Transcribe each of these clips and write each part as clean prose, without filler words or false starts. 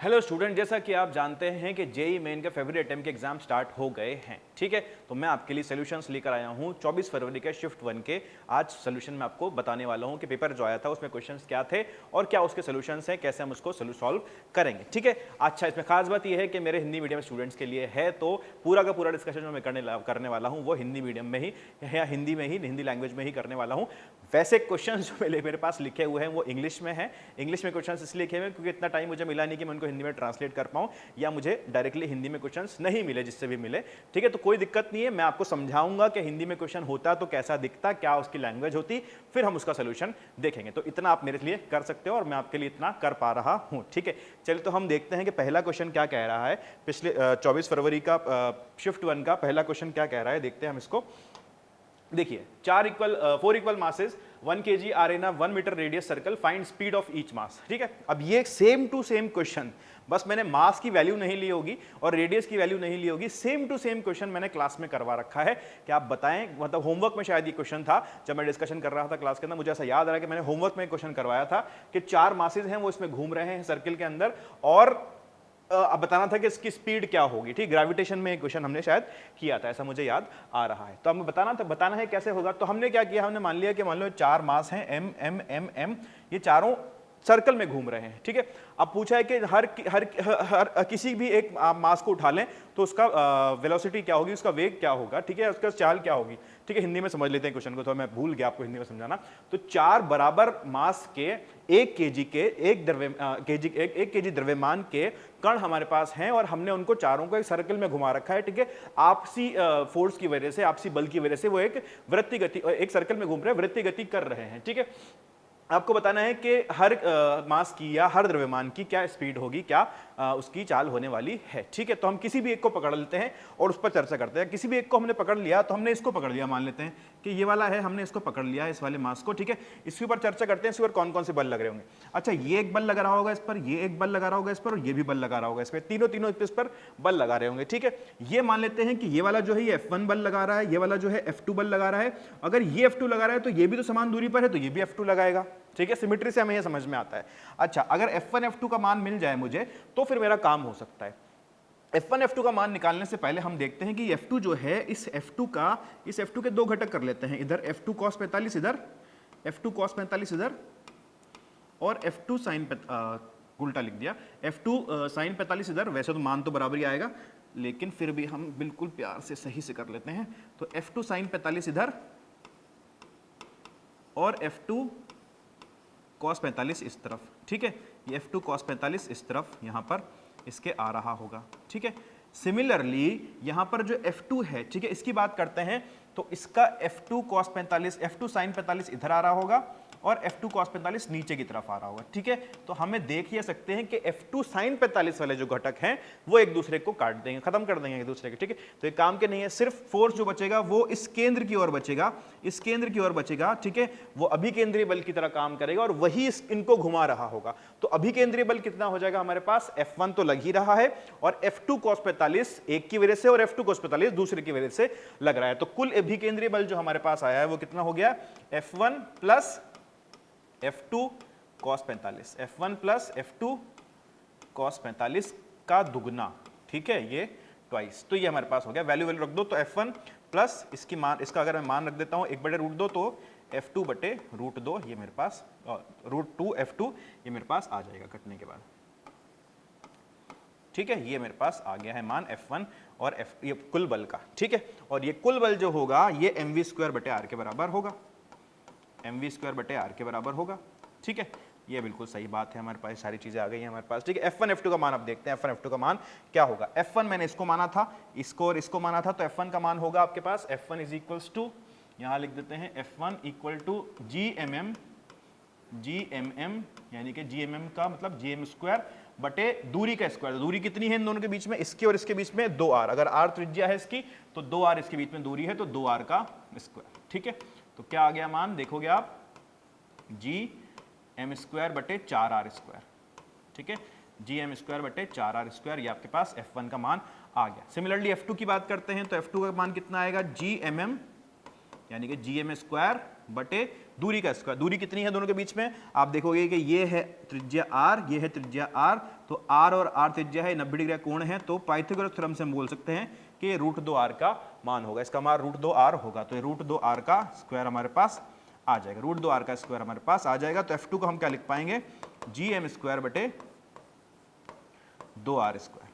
Hello student, जैसा कि आप जानते हैं कि जेई मेन के फरवरी अटेम्प्ट के एग्जाम स्टार्ट हो गए हैं। ठीक है, तो मैं आपके लिए सॉल्यूशंस लेकर आया हूं 24 फरवरी के शिफ्ट 1 के। आज सॉल्यूशन मैं आपको बताने वाला हूं कि पेपर जो आया था उसमें क्वेश्चंस क्या थे और क्या उसके सॉल्यूशंस हैं, कैसे हम उसको सॉल्व करेंगे। ठीक है, अच्छा इसमें खास बात यह है कि मेरे हिंदी मीडियम स्टूडेंट्स के लिए है, तो पूरा का पूरा डिस्कशन जो मैं करने वाला हूँ वो हिंदी मीडियम में ही या हिंदी में ही, हिंदी लैंग्वेज में ही करने वाला हूँ। वैसे क्वेश्चन जो मेरे पास लिखे हुए हैं वो इंग्लिश में है। इंग्लिश में क्वेश्चन इसलिए लिखे हुए हैं क्योंकि इतना टाइम मुझे मिला नहीं कि मैं उनको हिंदी में ट्रांसलेट कर पाऊँ, या मुझे डायरेक्टली हिंदी में क्वेश्चंस नहीं मिले, जिससे भी मिले। ठीक है, तो कोई दिक्कत नहीं है, मैं आपको समझाऊंगा कि हिंदी में क्वेश्चन होता तो कैसा दिखता, क्या उसकी लैंग्वेज होती, फिर हम उसका सोल्यूशन देखेंगे। तो इतना आप मेरे लिए कर सकते हो और मैं आपके लिए इतना कर पा रहा हूं। ठीक है, चलिए तो हम देखते हैं कि पहला क्वेश्चन क्या कह रहा है। पिछले 24 फरवरी का शिफ्ट 1 का पहला क्वेश्चन क्या कह रहा है, देखते हैं हम इसको। देखिए, 4 equal masses 1 kg are in 1 metre radius circle, find speed of each mass. ठीक है, अब ये सेम टू सेम क्वेश्चन, बस मैंने मास की वैल्यू नहीं ली होगी और रेडियस की वैल्यू नहीं ली होगी, सेम टू सेम क्वेश्चन मैंने क्लास में करवा रखा है। कि आप बताएं, मतलब होमवर्क में शायद ये क्वेश्चन था जब मैं डिस्कशन कर रहा था क्लास के अंदर, मुझे ऐसा याद आ रहा है कि मैंने होमवर्क में क्वेश्चन करवाया था कि 4 मासेज हैं वो इसमें घूम रहे हैं सर्किल के अंदर, और अब बताना था कि इसकी स्पीड क्या होगी। ठीक, ग्रेविटेशन में एक क्वेश्चन हमने शायद किया था, ऐसा मुझे याद आ रहा है। तो अब बताना है कैसे होगा। तो हमने क्या किया, हमने मान लिया कि मान लो 4 मास हैं एम एम एम एम, ये चारों सर्कल में घूम रहे हैं। ठीक है, अब पूछा है कि हर किसी भी एक मास को उठा लें तो उसका वेलोसिटी क्या होगी, उसका वेग क्या होगा, ठीक है, उसका चाल क्या होगी। ठीक है, हिंदी में समझ लेते हैं क्वेश्चन को, तो मैं भूल गया आपको हिंदी में समझाना। तो 4 बराबर मास के 1 केजी के एक केजी द्रव्यमान के कण हमारे पास हैं और हमने उनको चारों को एक सर्कल में घुमा रखा है। ठीक है, आपसी फोर्स की वजह से, आपसी बल की वजह से वो एक वृत्तीय गति, एक सर्कल में घूम रहे हैं, वृत्तीय गति कर रहे हैं। ठीक है, आपको बताना है कि हर मास की या हर द्रव्यमान की क्या स्पीड होगी, क्या उसकी चाल होने वाली है। ठीक है, तो हम किसी भी एक को पकड़ लेते हैं और उस पर चर्चा करते हैं। किसी भी एक को हमने पकड़ लिया, तो हमने इसको पकड़ लिया, मान लेते हैं कि ये वाला है, हमने इसको पकड़ लिया, इस वाले मास को। ठीक है, इसके ऊपर चर्चा करते हैं, इसके ऊपर कौन कौन से बल लग रहे होंगे। अच्छा, ये एक बल लगा रहा होगा इस पर, ये एक बल लगा रहा होगा इस पर, और ये भी बल लगा रहा होगा इस पर, तीनों इस पर बल लगा रहे होंगे। ठीक है, ये मान लेते हैं कि ये वाला जो है ये F1 बल लगा रहा है, ये वाला जो है F2 बल लगा रहा है। अगर ये F2 लगा रहा है तो ये भी तो समान दूरी पर है, तो ये भी F2 लगाएगा। ठीक है, सिमेट्री से हमें ये समझ में आता है। अच्छा, अगर F1 F2 का मान मिल जाए मुझे तो फिर मेरा काम हो सकता है। F1 F2 का मान निकालने से पहले हम देखते हैं कि F2 जो है, इस F2 के 2 घटक कर लेते हैं। इधर F2 cos 45 इधर, F2 cos 45 इधर, और F2 sin उल्टा लिख दिया, F2 sin 45 इधर। वैसे तो मान तो बराबर ही आएगा, लेकिन फिर भी हम बिल्कुल प्यार से सही से कर लेते हैं। तो F2 sin 45 इधर और F2 cos 45 इस तरफ। ठीक है, ये F2 cos 45 इस तरफ यहां पर इसके आ रहा होगा। ठीक है, सिमिलरली यहां पर जो F2 है, ठीक है, इसकी बात करते हैं, तो इसका F2 cos 45, F2 sin 45 इधर आ रहा होगा और F2 cos 45 नीचे की तरफ आ रहा होगा। ठीक है, तो हमें देख ये सकते हैं कि F2 sin 45 वाले जो घटक हैं वो एक दूसरे को काट देंगे, खत्म कर देंगे एक दूसरे के। ठीक है, तो एक काम के नहीं है, सिर्फ फोर्स जो बचेगा वो इस केंद्र की ओर बचेगा, इस केंद्र की ओर बचेगा। ठीक है, वो अभिकेंद्रीय बल की तरह काम करेगा और वही इनको घुमा रहा होगा। तो अभिकेंद्रीय बल कितना हो जाएगा हमारे पास, F1 तो लग ही रहा है और F2 cos 45 एक की वजह से और F2 cos 45 दूसरे की वजह से लग रहा है। तो कुल अभिकेंद्रीय बल जो हमारे पास आया है वो कितना हो गया, F1 plus F2 cos 45, F1 plus F2 cos 45 का दुगना। ठीक है, ये ट्वाइस, तो ये हमारे पास हो गया। वैल्यू रख दो, तो F1 प्लस इसकी मान, इसका अगर मैं मान रख देता हूं 1/√2, तो F2 बटे √2 ये मेरे पास, √2 F2 ये मेरे पास आ जाएगा कटने के बाद। ठीक है, ये मेरे पास आ गया है मान F1 और ये कुल बल का। ठीक है, और ये कुल बल जो होगा ये mv² बटे r के बराबर होगा, mv² बटे r के बराबर होगा। ठीक है, ये बिल्कुल सही बात है, हमारे पास सारी चीजें आ गई हैं हमारे पास। ठीक है, F1 F2 का मान अब देखते हैं, F1 F2 का मान क्या होगा। F1 मैंने इसको माना था, इसको और इसको माना था, तो F1 का मान होगा आपके पास F1 इज इक्वल्स टू, यहां लिख देते हैं F1 इक्वल टू GMM, यानी कि GMM का मतलब GM² बटे दूरी का स्क्वायर। दूरी कितनी है इन दोनों के बीच में, इसके और इसके बीच में 2r, अगर r त्रिज्या है इसकी तो 2r इसके बीच में दूरी है, तो 2r का स्क्वायर। ठीक है, तो क्या आ गया मान, देखोगे आप, GM² बटे 4r²। ठीक है, GM² बटे 4r², ये आपके पास F1 का मान आ गया। सिमिलरली F2 की बात करते हैं, तो F2 का मान कितना आएगा, GMM यानी कि जी एम स्क्वायर बटे दूरी का स्क्वायर। दूरी कितनी है दोनों के बीच में, आप देखोगे कि ये है त्रिज्या r, ये है त्रिज्या r, तो r और r त्रिज्या है, 90 डिग्री का कोण है, तो पाइथागोरस थ्योरम से हम बोल सकते हैं कि ये √2r का मान होगा, इसका मान √2r होगा, तो ये √2r का स्क्वायर हमारे पास आ जाएगा, √2r का स्क्वायर हमारे पास आ जाएगा। तो F2 को हम क्या लिख पाएंगे, जी एम स्क्वायर बटे 2r स्क्वायर,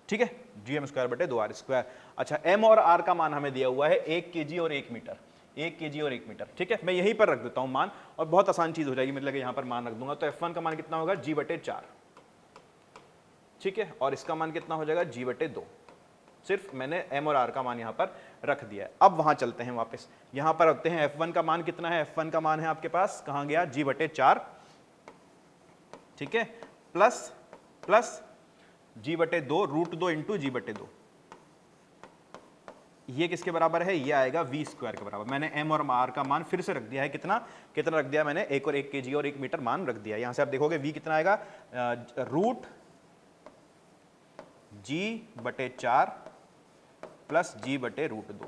ठीक है, जी एम स्क्वायर बटे 2r स्क्वायर। अच्छा, m और r का मान हमें दिया हुआ है 1 kg और 1 मीटर, 1 kg और 1 मीटर, ठीक है, मैं यहीं पर रख देता हूं मान, और बहुत आसान चीज हो जाएगी, मतलब यहां पर मान रख दूंगा। तो F1 का मान कितना होगा, g बटे 4, ठीक है, और इसका मान कितना हो जाएगा, g बटे 2। सिर्फ मैंने m और r का मान यहां पर रख दिया है। अब वहां चलते हैं वापस, यहां पर रखते हैं F1 का मान कितना है, F1 का मान है आपके पास, कहां गया, g बटे 4, ठीक है, प्लस g बटे 2 √2 इंटू जी बटे 2, ये किसके बराबर है, ये आएगा v स्क्वायर के बराबर। मैंने m और r का मान फिर से रख दिया है, कितना रख दिया मैंने, 1 और 1 kg और 1 मीटर मान रख दिया। यहां से आप देखोगे v कितना आएगा, √g बटे 4 प्लस g बटे √2,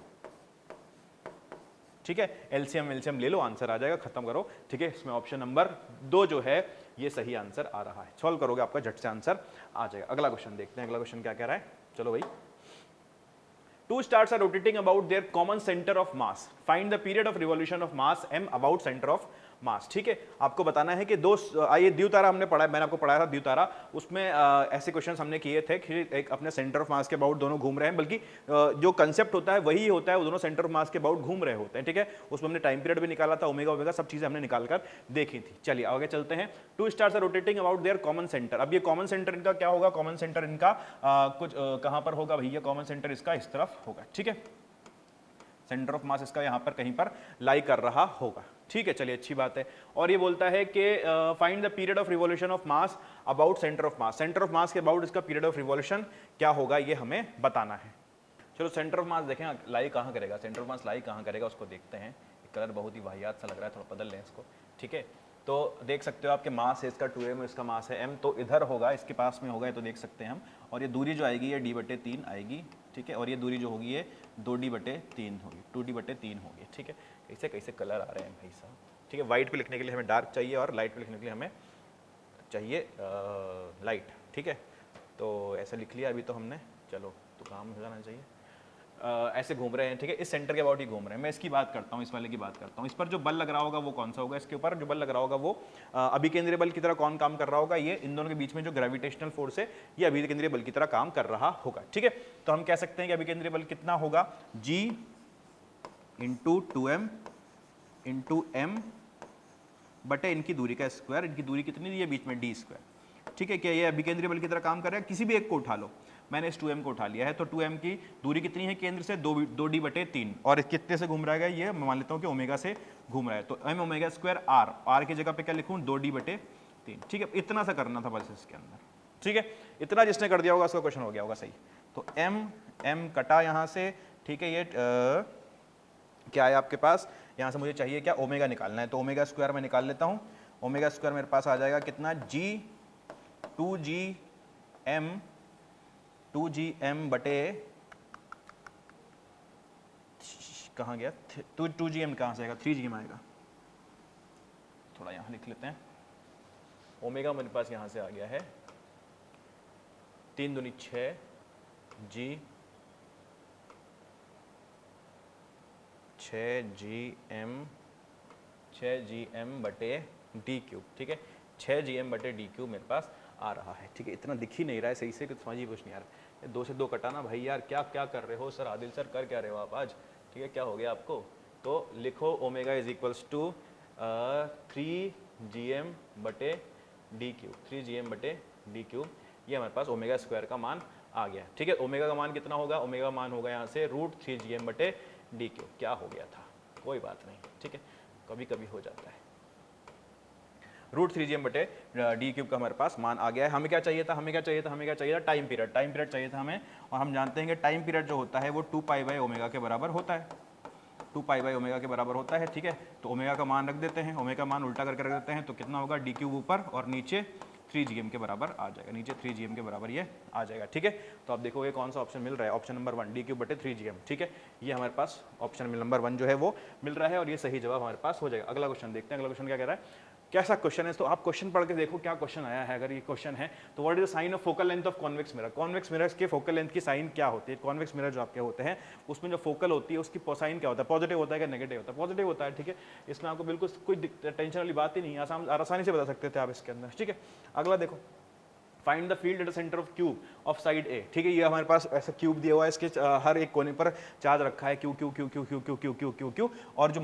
ठीक है, एलसीएम ले लो, आंसर आ जाएगा, खत्म करो, ठीक है। इसमें ऑप्शन नंबर 2 जो है ये सही आंसर आ रहा है। सॉल्व करोगे आपका झट से आंसर आ जाएगा। अगला क्वेश्चन देखते हैं, अगला क्वेश्चन क्या कह रहा है, चलो भाई। Two stars are rotating about their common center of mass. Find the period of revolution of mass m about center of मास, ठीक है, आपको बताना है कि दो, ये द्वितारा हमने पढ़ा है, मैंने आपको पढ़ाया था द्वितारा, उसमें ऐसे क्वेश्चंस हमने किए थे कि एक अपने सेंटर ऑफ मास के अबाउट दोनों घूम रहे हैं, बल्कि जो कंसेप्ट होता है वही होता है, वो दोनों सेंटर ऑफ मास के अबाउट घूम रहे होते हैं, ठीक है। उसमें हमने टाइम पीरियड भी निकाला था, ओमेगा ओमेगा सब चीजें हमने निकाल कर देखी थी। चलिए आगे चलते हैं। Two stars are rotating about their common centre. अब ये कॉमन सेंटर इनका क्या होगा, कॉमन सेंटर इनका कुछ कहां पर होगा भैया, कॉमन सेंटर इसका इस तरफ होगा, ठीक है, सेंटर ऑफ मास इसका यहां पर कहीं पर लाई कर रहा होगा, ठीक है। चलिए अच्छी बात है। और ये बोलता है कि find the period of revolution of mass about centre of mass. Centre of mass के अबाउट इसका पीरियड ऑफ रिवॉल्यूशन क्या होगा, ये हमें बताना है। चलो सेंटर ऑफ मास देखें, लाई कहां करेगा, सेंटर ऑफ मास लाई कहां करेगा उसको देखते हैं। कलर बहुत ही वाहियात सा लग रहा है, थोड़ा बदल लें इसको, ठीक है। तो देख सकते हो आपके मास है इसका 2m, इसका मास है m, तो इधर होगा, इसके पास में होगा, ये तो देख सकते हैं हम। और ये दूरी जो आएगी ये d/3 आएगी, ठीक है, और ये दूरी जो होगी ये 2d/3 होगी, 2d/3 होगी, ठीक है। कैसे कैसे कलर आ रहे हैं भाई साहब, ठीक है। वाइट पे लिखने के लिए हमें डार्क चाहिए और लाइट पे लिखने के लिए हमें चाहिए लाइट, ठीक है। तो ऐसा लिख लिया अभी तो हमने, चलो तो काम हो जाना चाहिए। ऐसे घूम रहे हैं, ठीक है, इस सेंटर के अबाउट ही घूम रहे हैं। मैं इसकी बात करता हूँ, इस वाले की बात करता हूँ। इस पर जो बल लग रहा होगा वो कौन सा होगा, इसके ऊपर जो बल लग रहा होगा वो अभिकेंद्रीय बल की तरह कौन काम कर रहा होगा, ये इन दोनों के बीच में जो ग्रेविटेशनल फोर्स है ये अभिकेंद्रीय बल की तरह काम कर रहा होगा, ठीक है। तो हम कह सकते हैं कि अभिकेंद्रीय बल कितना होगा, G into 2m into m बटे इनकी दूरी का स्क्वायर। इनकी दूरी कितनी दी है बीच में, d स्क्वायर, ठीक है। क्या ये अभिकेंद्रीय बल की तरह काम कर रहा है, किसी भी एक को उठा लो, मैंने इस 2m को उठा लिया है, तो 2m की दूरी कितनी है केंद्र से, 2d/3, और कितने से घूम रहा है, ये मैं मान लेता हूँ कि ओमेगा से घूम रहा है, तो m ओमेगा स्क्वायर r की जगह पे क्या लिखूँ, 2d/3, ठीक है। इतना सा करना था बस इसके अंदर, ठीक है। इतना जिसने कर दिया होगा उसका क्वेश्चन हो गया होगा सही। तो m कटा यहाँ से, ठीक है। ये क्या है आपके पास, यहाँ से मुझे चाहिए क्या, ओमेगा निकालना है, तो ओमेगा स्क्वायर मैं निकाल लेता हूँ। ओमेगा स्क्वायर मेरे पास आ जाएगा कितना, G2gm बटे, कहाँ गया 2gm, कहाँ से आएगा, 3gm आएगा, थोड़ा यहाँ लिख लेते हैं। ओमेगा मेरे पास यहाँ से आ गया है 3 दूनी 6gm बटे d क्यूब, ठीक है, 6gm बटे d क्यूब मेरे पास आ रहा है, ठीक है। इतना दिख ही नहीं रहा है सही से, कुछ समझ ही कुछ नहीं आ रहा है। 2 से 2 कटाना भाई यार, क्या क्या कर रहे हो सर, आदिल सर कर क्या रहे हो आप आज, ठीक है, क्या हो गया आपको। तो लिखो omega is equals to 3gm बटे d क्यूब, 3gm बटे d क्यूब, ये हमारे पास ओमेगा स्क्वायर का मान आ गया, ठीक है। ओमेगा का मान कितना होगा, ओमेगा मान होगा यहाँ से √3gm बटे d क्यूब। क्या हो गया था, कोई बात नहीं, ठीक है, कभी कभी हो जाता है। √3gm बटे d क्यूब का हमारे पास मान आ गया है। हमें क्या चाहिए था, हमें क्या चाहिए था, टाइम पीरियड, टाइम पीरियड चाहिए था हमें। और हम जानते हैं कि टाइम पीरियड जो होता है वो 2π/ओमेगा के बराबर होता है, 2π/ओमेगा के बराबर होता है, ठीक है। तो ओमेगा का मान रख देते हैं, ओमेगा का मान उल्टा करके रख देते हैं, तो कितना होगा, d क्यूब ऊपर और नीचे 3 GM के बराबर आ जाएगा, नीचे 3 GM के बराबर ये आ जाएगा। ठीक है, तो आप देखोगे कौन सा ऑप्शन मिल रहा है, ऑप्शन नंबर 1 d³ बटे 3 GM। ठीक है, ये हमारे पास ऑप्शन नंबर 1 जो है वो मिल रहा है और ये सही जवाब हमारे पास हो जाएगा। अगला क्वेश्चन देखते हैं, अगला क्वेश्चन क्या कह रहा है, कैसा क्वेश्चन है, तो आप क्वेश्चन पढ़ के देखो क्या क्वेश्चन आया है। अगर ये क्वेश्चन है तो what is the sign of focal length of convex mirror, convex mirrors के फोकल लेंथ की साइन क्या होती है। कॉन्वेक्स मिरर जो आपके होते हैं उसमें जो फोकल होती है उसकी साइन क्या होता है, पॉजिटिव होता है कि नेगेटिव होता है, पॉजिटिव होता है। ठीक है, इसमें आपको बिल्कुल कोई टेंशन वाली बात ही नहीं है, आसानी से बता सकते थे आप इसके अंदर। ठीक है, अगला देखो, find the field at the centre of cube of side A. ठीक है, ये हमारे पास ऐसा क्यूब दिया हुआ है, इसके हर एक कोने पर चार्ज रखा है Q Q Q Q Q Q Q Q Q Q, और जो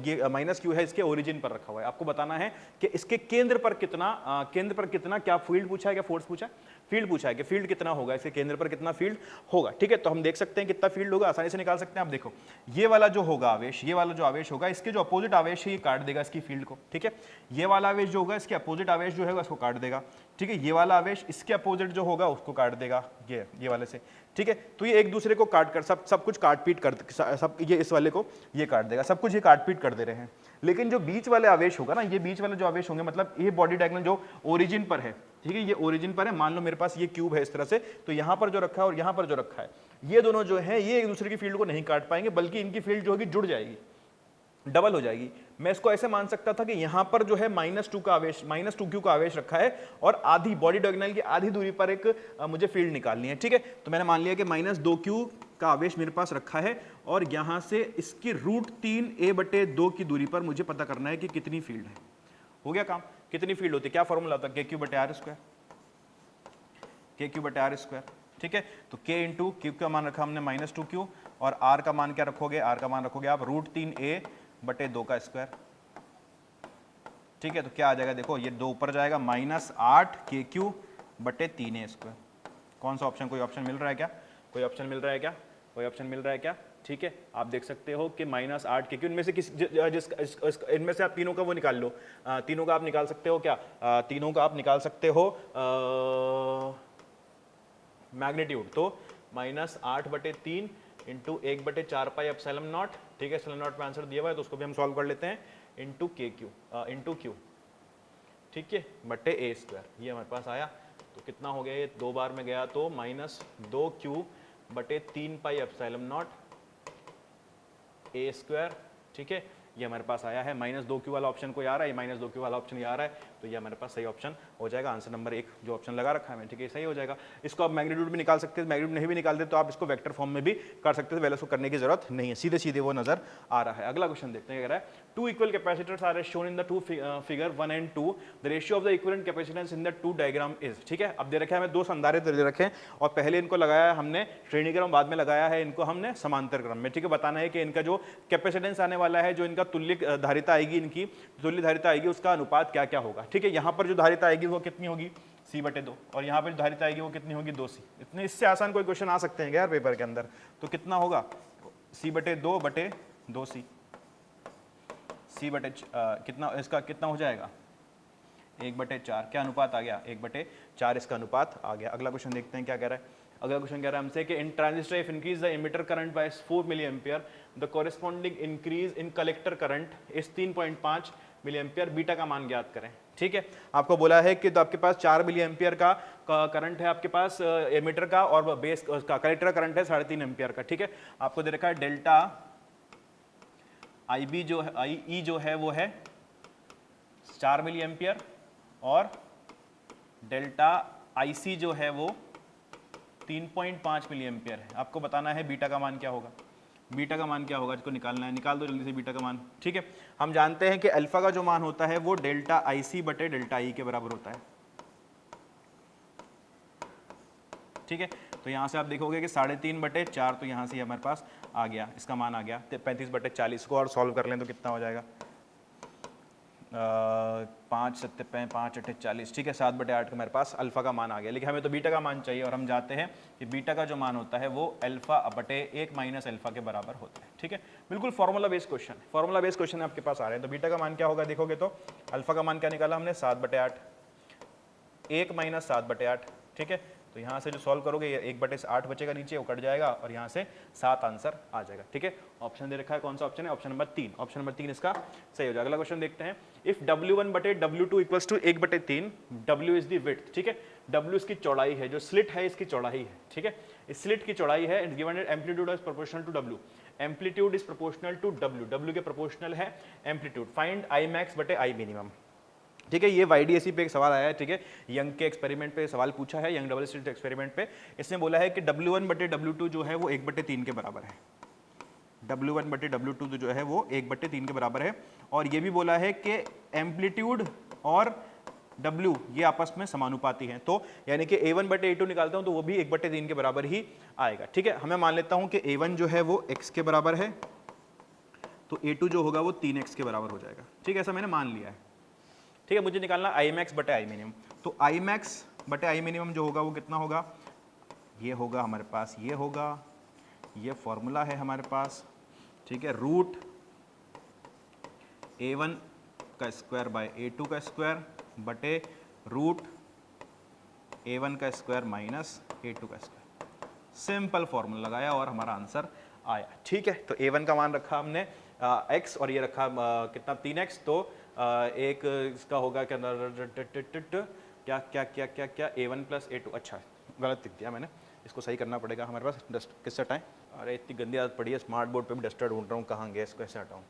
ये माइनस क्यू है इसके ओरिजिन पर रखा हुआ है। आपको बताना है कि इसके केंद्र पर कितना क्या फील्ड पूछा है, क्या फोर्स पूछा है, फील्ड पूछा है कि फील्ड कितना होगा, इसके केंद्र पर कितना फील्ड होगा। ठीक है, तो हम देख सकते हैं कितना फील्ड होगा, आसानी से निकाल सकते हैं। आप देखो ये वाला जो होगा आवेश, ये वाला जो आवेश होगा इसके जो अपोजिट आवेश है ये काट देगा इसकी फील्ड को। ठीक है, ये वाला आवेश जो होगा इसके अपोजिट आवेश जो है उसको काट देगा। ठीक है, ये वाला आवेश इसके अपोजिट जो होगा उसको काट देगा ये वाले से। ठीक है, तो ये एक दूसरे को काट कर सब कुछ काट पीट कर सब, ये इस वाले को ये काट देगा, सब कुछ ये काट पीट कर दे रहे हैं। लेकिन जो बीच वाले आवेश होगा ना, ये बीच वाले जो आवेश होंगे, मतलब ये बॉडी डायगोनल जो ओरिजिन पर है, ठीक है, ये ओरिजिन पर है। मान लो मेरे पास ये क्यूब है इस तरह से, तो यहाँ पर जो रखा है और यहाँ पर जो रखा है, ये दोनों जो है ये एक दूसरे की फील्ड को नहीं काट पाएंगे, बल्कि इनकी फील्ड जो होगी जुड़ जाएगी, डबल हो जाएगी। मैं इसको ऐसे मान सकता था कि यहां पर जो है -2 का आवेश, -2q का आवेश रखा है और आधी बॉडी डायगोनल की आधी दूरी पर एक मुझे फील्ड निकालनी है। ठीक है, तो मैंने मान लिया कि -2q का आवेश मेरे पास रखा है और यहां से इसकी √3a/2 की दूरी पर मुझे पता करना है कि कितनी फील्ड है। हो गया काम, कितनी फील्ड होती है, क्या फॉर्मूला होता है, kq/r², kq/r²। ठीक है, तो k इंटू क्यू का मान रखा हमने -2q और r का मान क्या रखोगे, r का मान रखोगे आप √3a/2 का स्क्वायर। ठीक है, तो क्या आ जाएगा, देखो ये 2 ऊपर जाएगा, -8kq/3a²। कौन सा ऑप्शन, कोई ऑप्शन मिल रहा है क्या, कोई ऑप्शन मिल रहा है क्या, कोई ऑप्शन मिल रहा है क्या। ठीक है, आप देख सकते हो कि -8kq, इनमें से इनमें से आप तीनों का वो निकाल लो, तीनों का आप निकाल सकते हो क्या, तीनों का आप निकाल सकते हो मैग्नीट्यूड, तो -8/3 इंटू 1/4 पाई एप्सिलॉन नॉट। ठीक है, एप्सिलॉन नॉट में आंसर दिया हुआ है तो उसको भी हम सॉल्व कर लेते हैं, इंटू क्यू। ठीक है, बटे a², ये हमारे पास आया। तो कितना हो गया, ये 2 बार में गया तो -2q/3 pi epsilon not a²। ठीक है, ये हमारे पास आया है। -2q वाला ऑप्शन कोई आ रहा है, -2q वाला ऑप्शन ये आ रहा है, तो ये हमारे पास सही ऑप्शन हो जाएगा। आंसर नंबर 1 जो ऑप्शन लगा रखा है मैंने, ठीक है, सही हो जाएगा। इसको आप मैग्नीट्यूड भी निकाल सकते हैं, मैग्नीट्यूड नहीं भी निकालते तो आप इसको वेक्टर फॉर्म में भी कर सकते हैं, पहले उसको करने की जरूरत नहीं है, सीधे सीधे वो नजर आ रहा है। अगला क्वेश्चन देखते हैं, कह रहा है 2 equal capacitors are shown in the 2 figure 1 and 2, the ratio of the equivalent capacitance in the 2 diagram is. ठीक है, अब दे रखे हैं हमें 2 संधारित्र दे रखे हैं और पहले इनको लगाया है हमने श्रेणी क्रम, बाद में लगाया है इनको हमने समांतर क्रम में। ठीक है, बताना है कि इनका जो कैपेसिटेंस आने वाला है, जो इनका तुल्य धारिता आएगी, इनकी तुल्य धारिता आएगी, उसका अनुपात क्या क्या होगा। ठीक है, यहाँ पर जो धारिता आएगी वो कितनी होगी, c/2, और यहाँ पर जो धारिता आएगी वो कितनी होगी, 2c। इतने इससे आसान कोई क्वेश्चन आ सकते हैं यार पेपर के अंदर। तो कितना होगा, c/2/2c, कितना इसका कितना हो जाएगा, 1/4। क्या अनुपात आ गया, 1/4 इसका अनुपात आ गया। अगला क्वेश्चन देखते हैं क्या कह रहा है। अगला क्वेश्चन कह रहा है हमसे कि in transistor if increase the emitter current by 4 milli ampere, the corresponding increase in collector current is 3.5 milli ampere, beta का मान ज्ञात करें। ठीक है, आपको बोला है कि तो आपके पास 4 मिली एम्पियर का करंट है आपके पास एमिटर का, और बेस का कलेक्टर करंट है 3.5 एम्पियर का। ठीक है, आपको दे रखा है डेल्टा IB जो है, IE जो है वो है 4 मिली एम्पियर और डेल्टा IC जो है वो 3.5 मिली एम्पियर है। आपको बताना है बीटा का मान क्या होगा, बीटा का मान क्या होगा, इसको निकालना है, निकाल दो जल्दी से बीटा का मान। ठीक है, हम जानते हैं कि अल्फा का जो मान होता है वो डेल्टा IC/डेल्टा E के बराबर होता है। ठीक है, तो यहाँ से आप देखोगे कि 3.5/4, तो यहाँ से हमारे पास आ गया, इसका मान आ गया 35/40 को, और सॉल्व कर लें तो कितना हो जाएगा, 5×7=5=40। ठीक है, 7/8 का मेरे पास अल्फा का मान आ गया, लेकिन हमें तो बीटा का मान चाहिए और हम जानते हैं कि बीटा का जो मान होता है वो अल्फा/1 माइनस अल्फा के बराबर होता है। ठीक है, बिल्कुल formula based question, formula based question आपके पास आ रहे हैं। तो बीटा का मान क्या होगा, देखोगे तो अल्फा का मान क्या निकाला हमने, 7/8, 1 - 7/8। ठीक है, तो यहाँ से जो सॉल्व करोगे ये 1/8 बचेगा नीचे, वो कट जाएगा और यहाँ से 7 आंसर आ जाएगा। ठीक है, ऑप्शन दे रखा है, कौन सा ऑप्शन है? Option number 3। ऑप्शन नंबर 3 इसका सही हो जाएगा। अगला क्वेश्चन देखते हैं। If W1/W2 equals to 1/3, W is the width. ठीक है, W इसकी चौड़ाई है, जो स्लिट है इसकी चौड़ाई है। ठीक है, इस स्लिट की चौड़ाई है, it's given amplitude is proportional to W। Amplitude is proportional to W, W के प्रोपोर्शनल है एम्पलीट्यूड। फाइंड I max बटे I minimum। ठीक है, ये YDSE पे एक सवाल आया है। ठीक है, यंग के एक्सपेरिमेंट पे सवाल पूछा है, यंग डबल स्लिट एक्सपेरिमेंट पे। इसने बोला है कि W1/W2 जो है वो 1/3 के बराबर है। W1/W2 जो है वो 1/3 के बराबर है। और ये भी बोला है कि एम्पलीट्यूड और W ये आपस में समानुपाती हैं। तो यानी कि A1/A2 निकालता हूं तो वो भी 1/3 के बराबर ही आएगा। ठीक है, हमें मान लेता हूं कि A1 जो है वो x के बराबर है, तो A2 जो होगा वो 3x के बराबर हो जाएगा। ठीक है, ऐसा मैंने मान लिया है। ठीक है, मुझे निकालना I max बटे I minimum। तो I max बटे I minimum जो होगा वो कितना होगा? ये होगा हमारे पास, ये होगा, ये फॉर्मूला है हमारे पास। ठीक है, रूट A1 का स्क्वायर बाय A2 का स्क्वायर बटे रूट A1 का स्क्वायर माइनस A2 का स्क्वायर। सिंपल फॉर्मूला लगाया और हमारा आंसर आया। ठीक है, तो A1 का मान रखा हमने x और ये रखा कितना 3x। तो एक इसका होगा क्या क्या क्या क्या क्या क्या A1 प्लस A2। अच्छा, गलत लिख दिया मैंने, इसको सही करना पड़ेगा हमारे पास। डस्ट किससे हटाएं? अरे इतनी गंदी आदत पड़ी है, स्मार्ट बोर्ड पे भी डस्टर ढूंढ रहा हूँ, कहाँ गया, इसको कैसे हटाऊँ?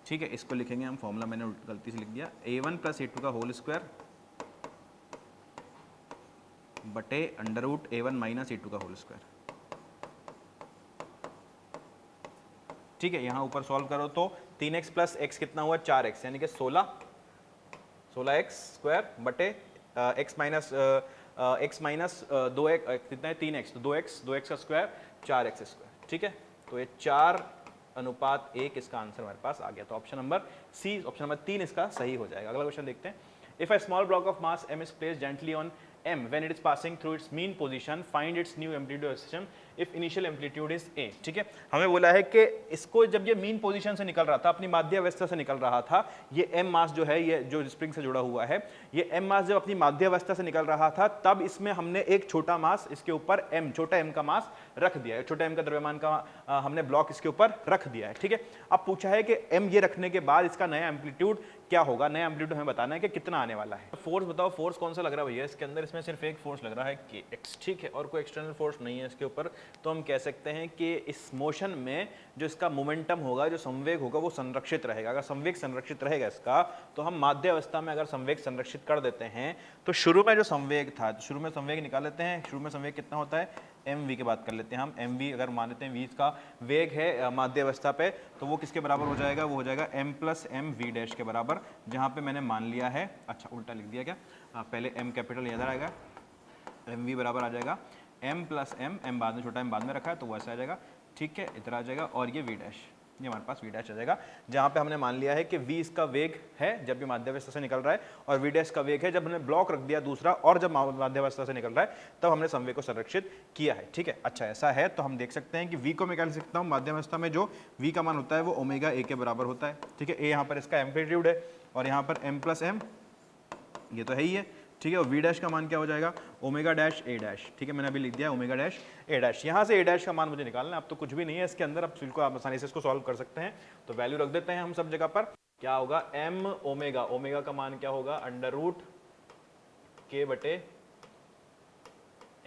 ठीक है, इसको लिखेंगे हम, फॉर्मूला मैंने गलती से लिख दिया, A1 प्लस A2 का होल स्क्वायर बटे under root A1 minus A2 का होल स्क्वायर। ठीक है, यहाँ ऊपर सॉल्व करो तो 3x प्लस x कितना हुआ? 4x, यानी कि 16x स्क्वायर बटे x माइनस 2x कितना है? 3x, तो 2x का स्क्वायर 4x स्क्वायर। ठीक है, तो ये 4:1 इसका आंसर हमारे पास आ गया। तो option number C, option number 3 इसका सही हो जाएगा। अगला क्वेश्चन देखते हैं। If a small block of mass m is placed gently on m when it is passing through its mean position, find its new amplitude of system if initial amplitude is a। ठीक है, हमें बोला है कि इसको जब ये mean position से निकल रहा था, अपनी माध्य अवस्था से निकल रहा था, ये m मास जो है, ये जो स्प्रिंग से जुड़ा हुआ है, ये m मास जब अपनी माध्य अवस्था से निकल रहा था, तब इसमें हमने एक छोटा मास इसके ऊपर m, छोटा m का मास रख दिया है, छोटा m का द्रव्यमान का हमने ब्लॉक इसके ऊपर रख दिया है। ठीक है, अब पूछा है कि m ये रखने के बाद इसका नया एम्पलीट्यूड क्या होगा? नया एम्पलीट्यूड हमें बताना है कि कितना आने वाला है। फोर्स बताओ, फोर्स कौन सा लग रहा है भैया इसके अंदर? इसमें सिर्फ एक फोर्स लग रहा है kx। ठीक है, और कोई एक्सटर्नल फोर्स नहीं है इसके ऊपर। तो हम कह सकते हैं कि इस मोशन में जो इसका मोमेंटम होगा, जो संवेग होगा, वो संरक्षित रहेगा। अगर संवेग संरक्षित रहेगा इसका, तो हम माध्य अवस्था में अगर संवेग संरक्षित कर देते हैं तो शुरू में जो संवेग था, शुरू में संवेग निकाल लेते हैं। शुरू में संवेग कितना होता है? mv की बात कर लेते हैं हम। mv अगर मान लेते हैं v इसका वेग है माध्य अवस्था पे, तो वो किसके बराबर हो जाएगा? वो हो जाएगा m plus m v dash के बराबर, जहाँ पे मैंने मान लिया है, अच्छा उल्टा लिख दिया क्या, पहले m कैपिटल इधर आएगा, mv बराबर आ जाएगा m प्लस m बाद में, छोटा m बाद में रखा है तो वैसे आ जाएगा। ठीक है, इधर आ जाएगा और ये v डैश, ये हमारे पास v डैश आ जाएगा, जहाँ पे हमने मान लिया है कि v इसका वेग है जब ये माध्यावस्था से निकल रहा है, और v डैश का वेग है जब हमने ब्लॉक रख दिया दूसरा, और जब माध्यावस्था से निकल रहा है तब हमने संवेग को संरक्षित किया है। ठीक है, अच्छा ऐसा है तो हम देख सकते हैं कि v को मैं क्या लिख सकता हूँ? माध्यावस्था में जो v का मान होता है वो ओमेगा a के बराबर होता है। ठीक है, a यहाँ पर इसका एम्पलीट्यूड है और यहाँ पर m प्लस m, ये तो है ही है। ठीक है, और v डैश का मान क्या हो जाएगा? Omega dash a dash. ठीक है, मैंने अभी लिख दिया ओमेगा डैश a डैश। यहाँ से a डैश का मान मुझे निकालना है, अब तो कुछ भी नहीं है इसके अंदर, अब बिल्कुल आप आसानी से इसको सॉल्व कर सकते हैं। तो वैल्यू रख देते हैं हम सब जगह पर। क्या होगा? m ओमेगा, ओमेगा का मान क्या होगा? अंडर रूट k बटे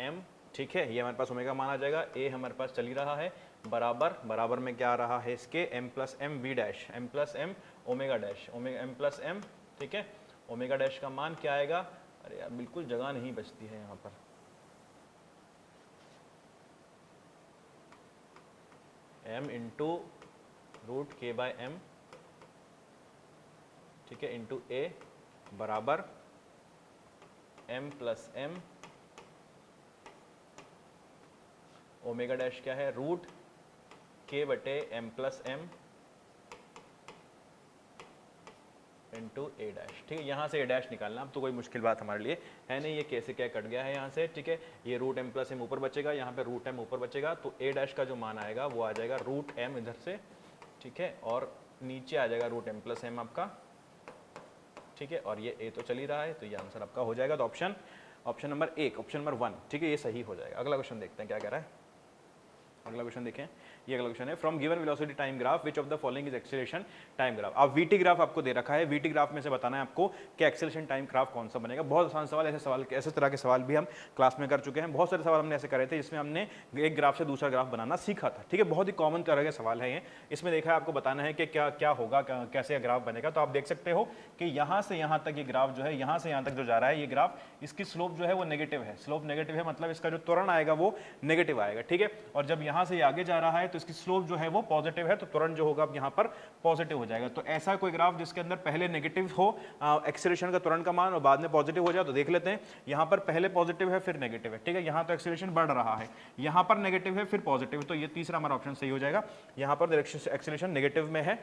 m। ठीक है, ये हमारे पास ओमेगा मान आ जाएगा, a हमारे पास चल ही रहा है, बराबर, बराबर में क्या आ रहा है इसके? m plus m v dash, m plus m omega dash, omega m plus m। ठीक है, ओमेगा डैश का मान क्या आएगा? अरे यार बिल्कुल जगह नहीं बचती है यहाँ पर, m into root k by m, ठीक है, इंटू a बराबर m plus m, omega dash क्या है? रूट k बटे m plus m into A dash. ठीक है, यहाँ से ए डैश निकालना, अब तो कोई मुश्किल बात हमारे लिए है नहीं, ये कैसे क्या कट गया है यहाँ से। ठीक है, ये रूट m प्लस m ऊपर बचेगा, यहाँ पे रूट m ऊपर बचेगा, तो ए डैश का जो मान आएगा वो आ जाएगा रूट m इधर से। ठीक है, और नीचे आ जाएगा रूट m प्लस m आपका। ठीक है, और ये ए तो चल ही रहा है, तो ये आंसर आपका हो जाएगा। तो ऑप्शन नंबर 1, ऑप्शन नंबर 1, ठीक है, ये सही हो जाएगा। अगला क्वेश्चन देखते हैं क्या कह रहा है। अगला क्वेश्चन देखें, ये अगला क्वेश्चन है, from given velocity time graph which of the following is acceleration time graph. अब वीटी ग्राफ आपको दे रखा है, वीटी ग्राफ में से बताना है आपको कि एक्सेलरेशन टाइम ग्राफ कौन सा बनेगा। बहुत आसान सवाल, ऐसे तरह के सवाल भी हम क्लास में कर चुके हैं। बहुत सारे सवाल हमने ऐसे करे थे जिसमें हमने एक ग्राफ से दूसरा ग्राफ बनाना सीखा था, ठीक है, बहुत ही कॉमन तरह के सवाल है ये। इसमें देखा है आपको बताना है कि क्या क्या होगा, कैसे ग्राफ बनेगा। तो आप देख सकते हो कि यहाँ से यहाँ तक ये ग्राफ जो है, यहाँ से यहाँ तक जो जा रहा है ये ग्राफ, इसकी स्लोप जो है वो नेगेटिव है। स्लोप नेगेटिव है मतलब इसका जो त्वरण आएगा वो नेगेटिव आएगा, ठीक है। और जब यहाँ से आगे जा रहा है तो इसकी स्लोप जो है वो पॉजिटिव है, तो तुरंत जो होगा अब यहाँ पर पॉजिटिव हो जाएगा। तो ऐसा कोई ग्राफ जिसके अंदर पहले नेगेटिव हो एक्सीलरेशन का तुरंत का मान और बाद में पॉजिटिव हो जाए, तो देख लेते हैं। यहाँ पर पहले पॉजिटिव है फिर नेगेटिव है, ठीक है, यहाँ तो एक्सीलरेशन बढ़ रहा है, यहाँ पर नेगेटिव है फिर पॉजिटिव, तो ये तीसरा हमारा ऑप्शन सही हो जाएगा। यहाँ पर एक्सीलरेशन नेगेटिव में है,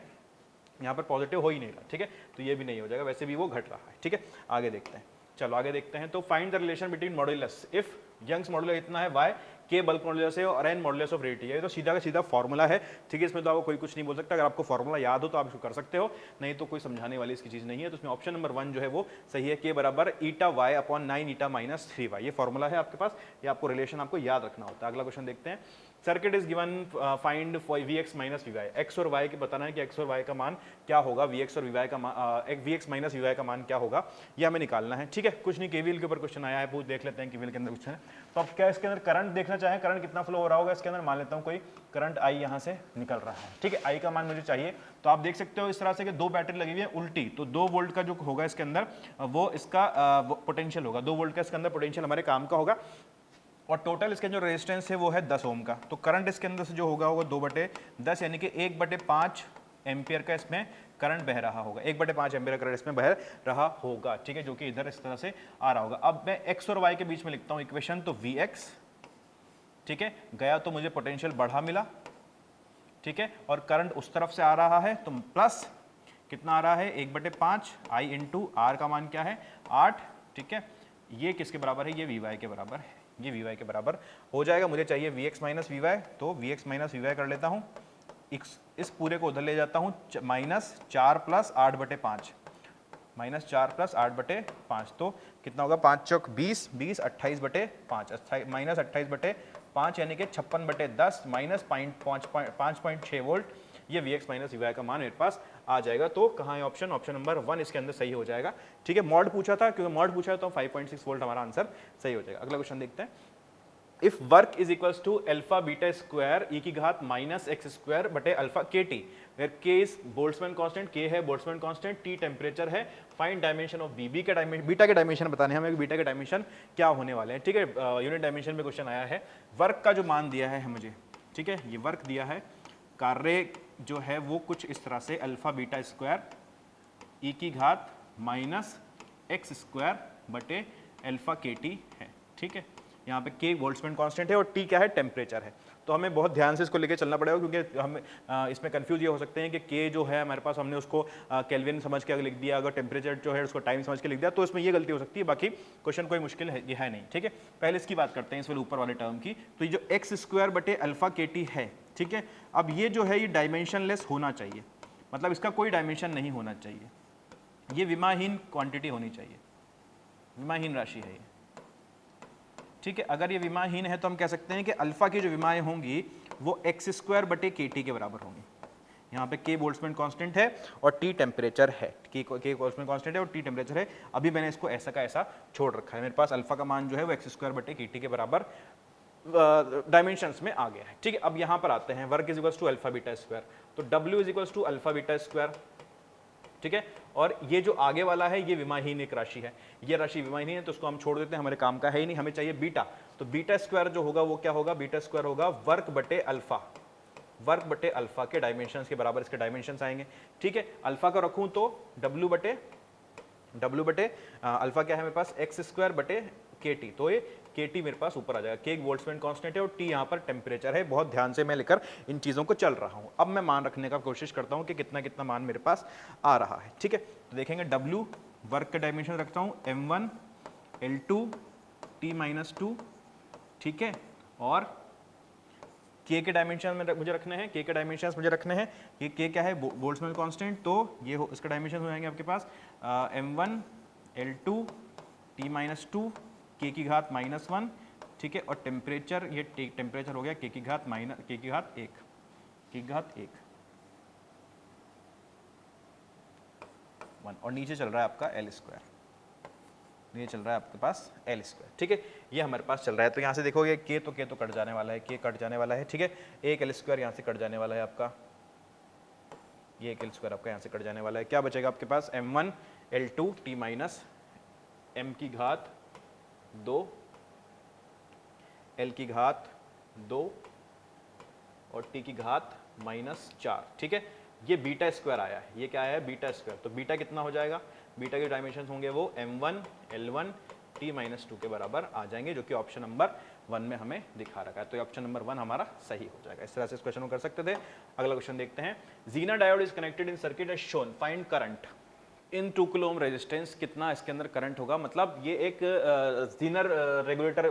यहाँ पर पॉजिटिव हो ही नहीं रहा, ठीक है, तो ये भी नहीं हो जाएगा, वैसे भी वो घट रहा है, ठीक है। आगे देखते हैं, चलो आगे देखते हैं। तो find the relation between modulus if Young's modulus इतना है y, के बल्क मॉड्यूलस है और n मॉड्यूलस ऑफ रेट है। तो सीधा का सीधा फॉर्मूला है, ठीक है, इसमें तो आपको कोई कुछ नहीं बोल सकता। अगर आपको फॉर्मूला याद हो तो आप इसको कर सकते हो, नहीं तो कोई समझाने वाली इसकी चीज़ नहीं है। तो इसमें ऑप्शन नंबर 1 जो है वो सही है, के बराबर ईटा y upon 9 eta minus 3y, ये फॉर्मूला है आपके पास, ये आपको रिलेशन आपको याद रखना होता है। अगला क्वेश्चन देखते हैं। Circuit is given, find vx minus vy, x और y के बताना है कि x और y का मान क्या होगा, vx और vy का मान, vx माइनस vy का मान क्या होगा, ये हमें निकालना है, ठीक है। कुछ नहीं, केवीएल के ऊपर क्वेश्चन आया है, पूछ देख लेते हैं केवीएल के अंदर क्वेश्चन है। तो अब क्या इसके अंदर करंट देखना चाहें, करंट कितना फ्लो हो रहा होगा इसके अंदर, मान लेता हूँ कोई करंट आई यहाँ से निकल रहा है, ठीक है, आई का मान मुझे चाहिए। तो आप देख सकते हो इस तरह से कि दो बैटरी लगी हुई है उल्टी, तो 2 वोल्ट का जो होगा इसके अंदर वो इसका पोटेंशियल होगा, 2 वोल्ट का इसके अंदर पोटेंशियल हमारे काम का होगा, और टोटल इसके जो रेजिस्टेंस है वो है 10 ओम का। तो करंट इसके अंदर से जो होगा वो 2/10 यानी कि 1/5 एम्पियर का इसमें करंट बह रहा होगा, 1/5 एम्पियर करंट इसमें बह रहा होगा, ठीक है, जो कि इधर इस तरह से आ रहा होगा। अब मैं x और y के बीच में लिखता हूँ इक्वेशन, तो Vx, ठीक है, गया तो मुझे पोटेंशियल बढ़ा मिला, ठीक है, और करंट उस तरफ से आ रहा है, तो प्लस कितना आ रहा है 1/5 I इंटू आर का मान क्या है 8, ठीक है, ये किसके बराबर है, ये Vy के बराबर है, ये Vy के बराबर हो जाएगा। मुझे चाहिए Vx माइनस Vy, तो Vx माइनस Vy कर लेता हूँ, इस पूरे को उधर ले जाता हूँ, -4 प्लस 8/5, -4 + 8/5, तो कितना होगा, 5 चौक 20, 20 28/5, माइनस 28/5 यानी कि 56/10 माइनस 5.6 वोल्ट, ये Vx माइनस Vy का मान मेरे पास आ जाएगा। तो कहाँ है ऑप्शन, ऑप्शन नंबर 1 इसके अंदर सही हो जाएगा, ठीक है। मॉड पूछा था, क्योंकि मॉड पूछा है तो 5.6 वोल्ट हमारा आंसर सही हो जाएगा। अगला क्वेश्चन देखते हैं। If work is equals to alpha beta square e की घात माइनस एक्स स्क्वायर बटे alpha k T, where k is Boltzmann constant, k है बोल्ट्जमैन कांस्टेंट, टी टेम्परेचर है, find dimension of B, B का dimension, beta के dimension बताने हमें, beta के डायमेंशन क्या होने वाले हैं, ठीक है। यूनिट डायमेंशन में क्वेश्चन आया है। वर्क का जो मान दिया है मुझे, ठीक है, ये वर्क दिया है, कार्य जो है वो कुछ इस तरह से अल्फा बीटा स्क्वायर ई की घात माइनस एक्स स्क्वायर बटे अल्फा के टी है, ठीक है। यहाँ पे के बोल्ट्जमैन कांस्टेंट है और टी क्या है, टेम्परेचर है। तो हमें बहुत ध्यान से इसको लेके चलना पड़ेगा, क्योंकि हम इसमें कंफ्यूज ये हो सकते हैं कि के जो है हमारे पास हमने उसको केल्विन समझ के लिख दिया, अगर टेम्परेचर जो है उसको टाइम समझ के लिख दिया, तो इसमें ये गलती हो सकती है। बाकी क्वेश्चन कोई मुश्किल है ये है नहीं, ठीक है। पहले इसकी बात करते हैं, इस वाले ऊपर वाले टर्म की। तो ये जो एक्स स्क्वायर बटे अल्फा के टी है, ठीक है, अब ये जो है ये डायमेंशनलेस होना चाहिए, मतलब इसका कोई डायमेंशन नहीं होना चाहिए, ये विमाहीन क्वांटिटी होनी चाहिए, विमाहीन राशि है ये, ठीक है। अगर ये विमाहीन है तो हम कह सकते हैं कि अल्फा की जो विमाएं होंगी वो एक्स स्क्वायर बटे के टी के बराबर होंगी। यहाँ पे के बोल्ट्जमैन कांस्टेंट है और टी टेम्परेचर है, के बोल्ट्जमैन कांस्टेंट है और टी टेम्परेचर है। अभी मैंने इसको ऐसा का ऐसा छोड़ रखा है, मेरे पास अल्फा का मान जो है वो एक्स स्क्वायर बटे के टी के बराबर डायमेंशंस में आ गया है, ठीक है। अब यहाँ पर आते हैं, work is equals to alpha beta square, तो W is equals to alpha beta square, ठीक है। और ये जो आगे वाला है ये विमाहीन एक राशि है, ये राशि विमाहीन है, तो उसको हम छोड़ देते हैं, हमारे काम का है ही नहीं, हमें चाहिए बीटा। तो बीटा स्क्वायर जो होगा वो क्या होगा, बीटा स्क्वायर होगा वर्क बटे अल्फा, वर्क बटे अल्फा के डायमेंशंस के बराबर इसके डायमेंशंस आएंगे, ठीक है। अल्फा का रखूं तो डब्ल्यू बटे अल्फा क्या है मेरे पास, एक्स स्क्वायर बटे के टी, तो ये के टी मेरे पास ऊपर आ जाएगा, के बोल्ट्जमैन कांस्टेंट है और टी यहाँ पर टेम्परेचर है। बहुत ध्यान से मैं लेकर इन चीज़ों को चल रहा हूँ। अब मैं मान रखने का कोशिश करता हूँ कि कितना कितना मान मेरे पास आ रहा है, ठीक है। तो देखेंगे डब्ल्यू वर्क का डायमेंशन रखता हूँ m1 L2 T-2, ठीक है, और के डायमेंशन में मुझे रखने हैं, के डायमेंशंस मुझे रखने हैं। ये के क्या है, बोल्ट्जमैन कांस्टेंट, तो ये हो इसका डायमेंशन हो जाएंगे आपके पास m1 L2 T-2 के की घात -1, ठीक है। और टेम्परेचर, ये टेम्परेचर हो गया के की घात 1 और नीचे चल रहा है आपका L², ये चल रहा है आपके पास L², ठीक है। ये हमारे पास चल रहा है, तो यहाँ से देखोगे के तो कट जाने वाला है, के कट जाने वाला है, ठीक है। एक L² यहाँ से कट जाने वाला है आपका, ये एक L² आपका यहाँ से कट जाने वाला है। क्या बचेगा आपके पास, m1 L2 T- m की घात 2 L की घात 2 और T की घात -4, ठीक है। ये β² आया है, ये क्या आया है, β²। तो बीटा कितना हो जाएगा, बीटा के डायमेंशन होंगे वो m1 L1 T-2 के बराबर आ जाएंगे, जो कि ऑप्शन नंबर 1 में हमें दिखा रखा है। तो ऑप्शन नंबर 1 हमारा सही हो जाएगा। इस तरह से इस क्वेश्चन को कर सकते थे। अगला क्वेश्चन देखते हैं। Zener diode is connected in circuit as shown, find current in 2 kilo ohm resistance. कितना इसके अंदर करंट होगा, मतलब ये एक ज़ीनर रेगुलेटर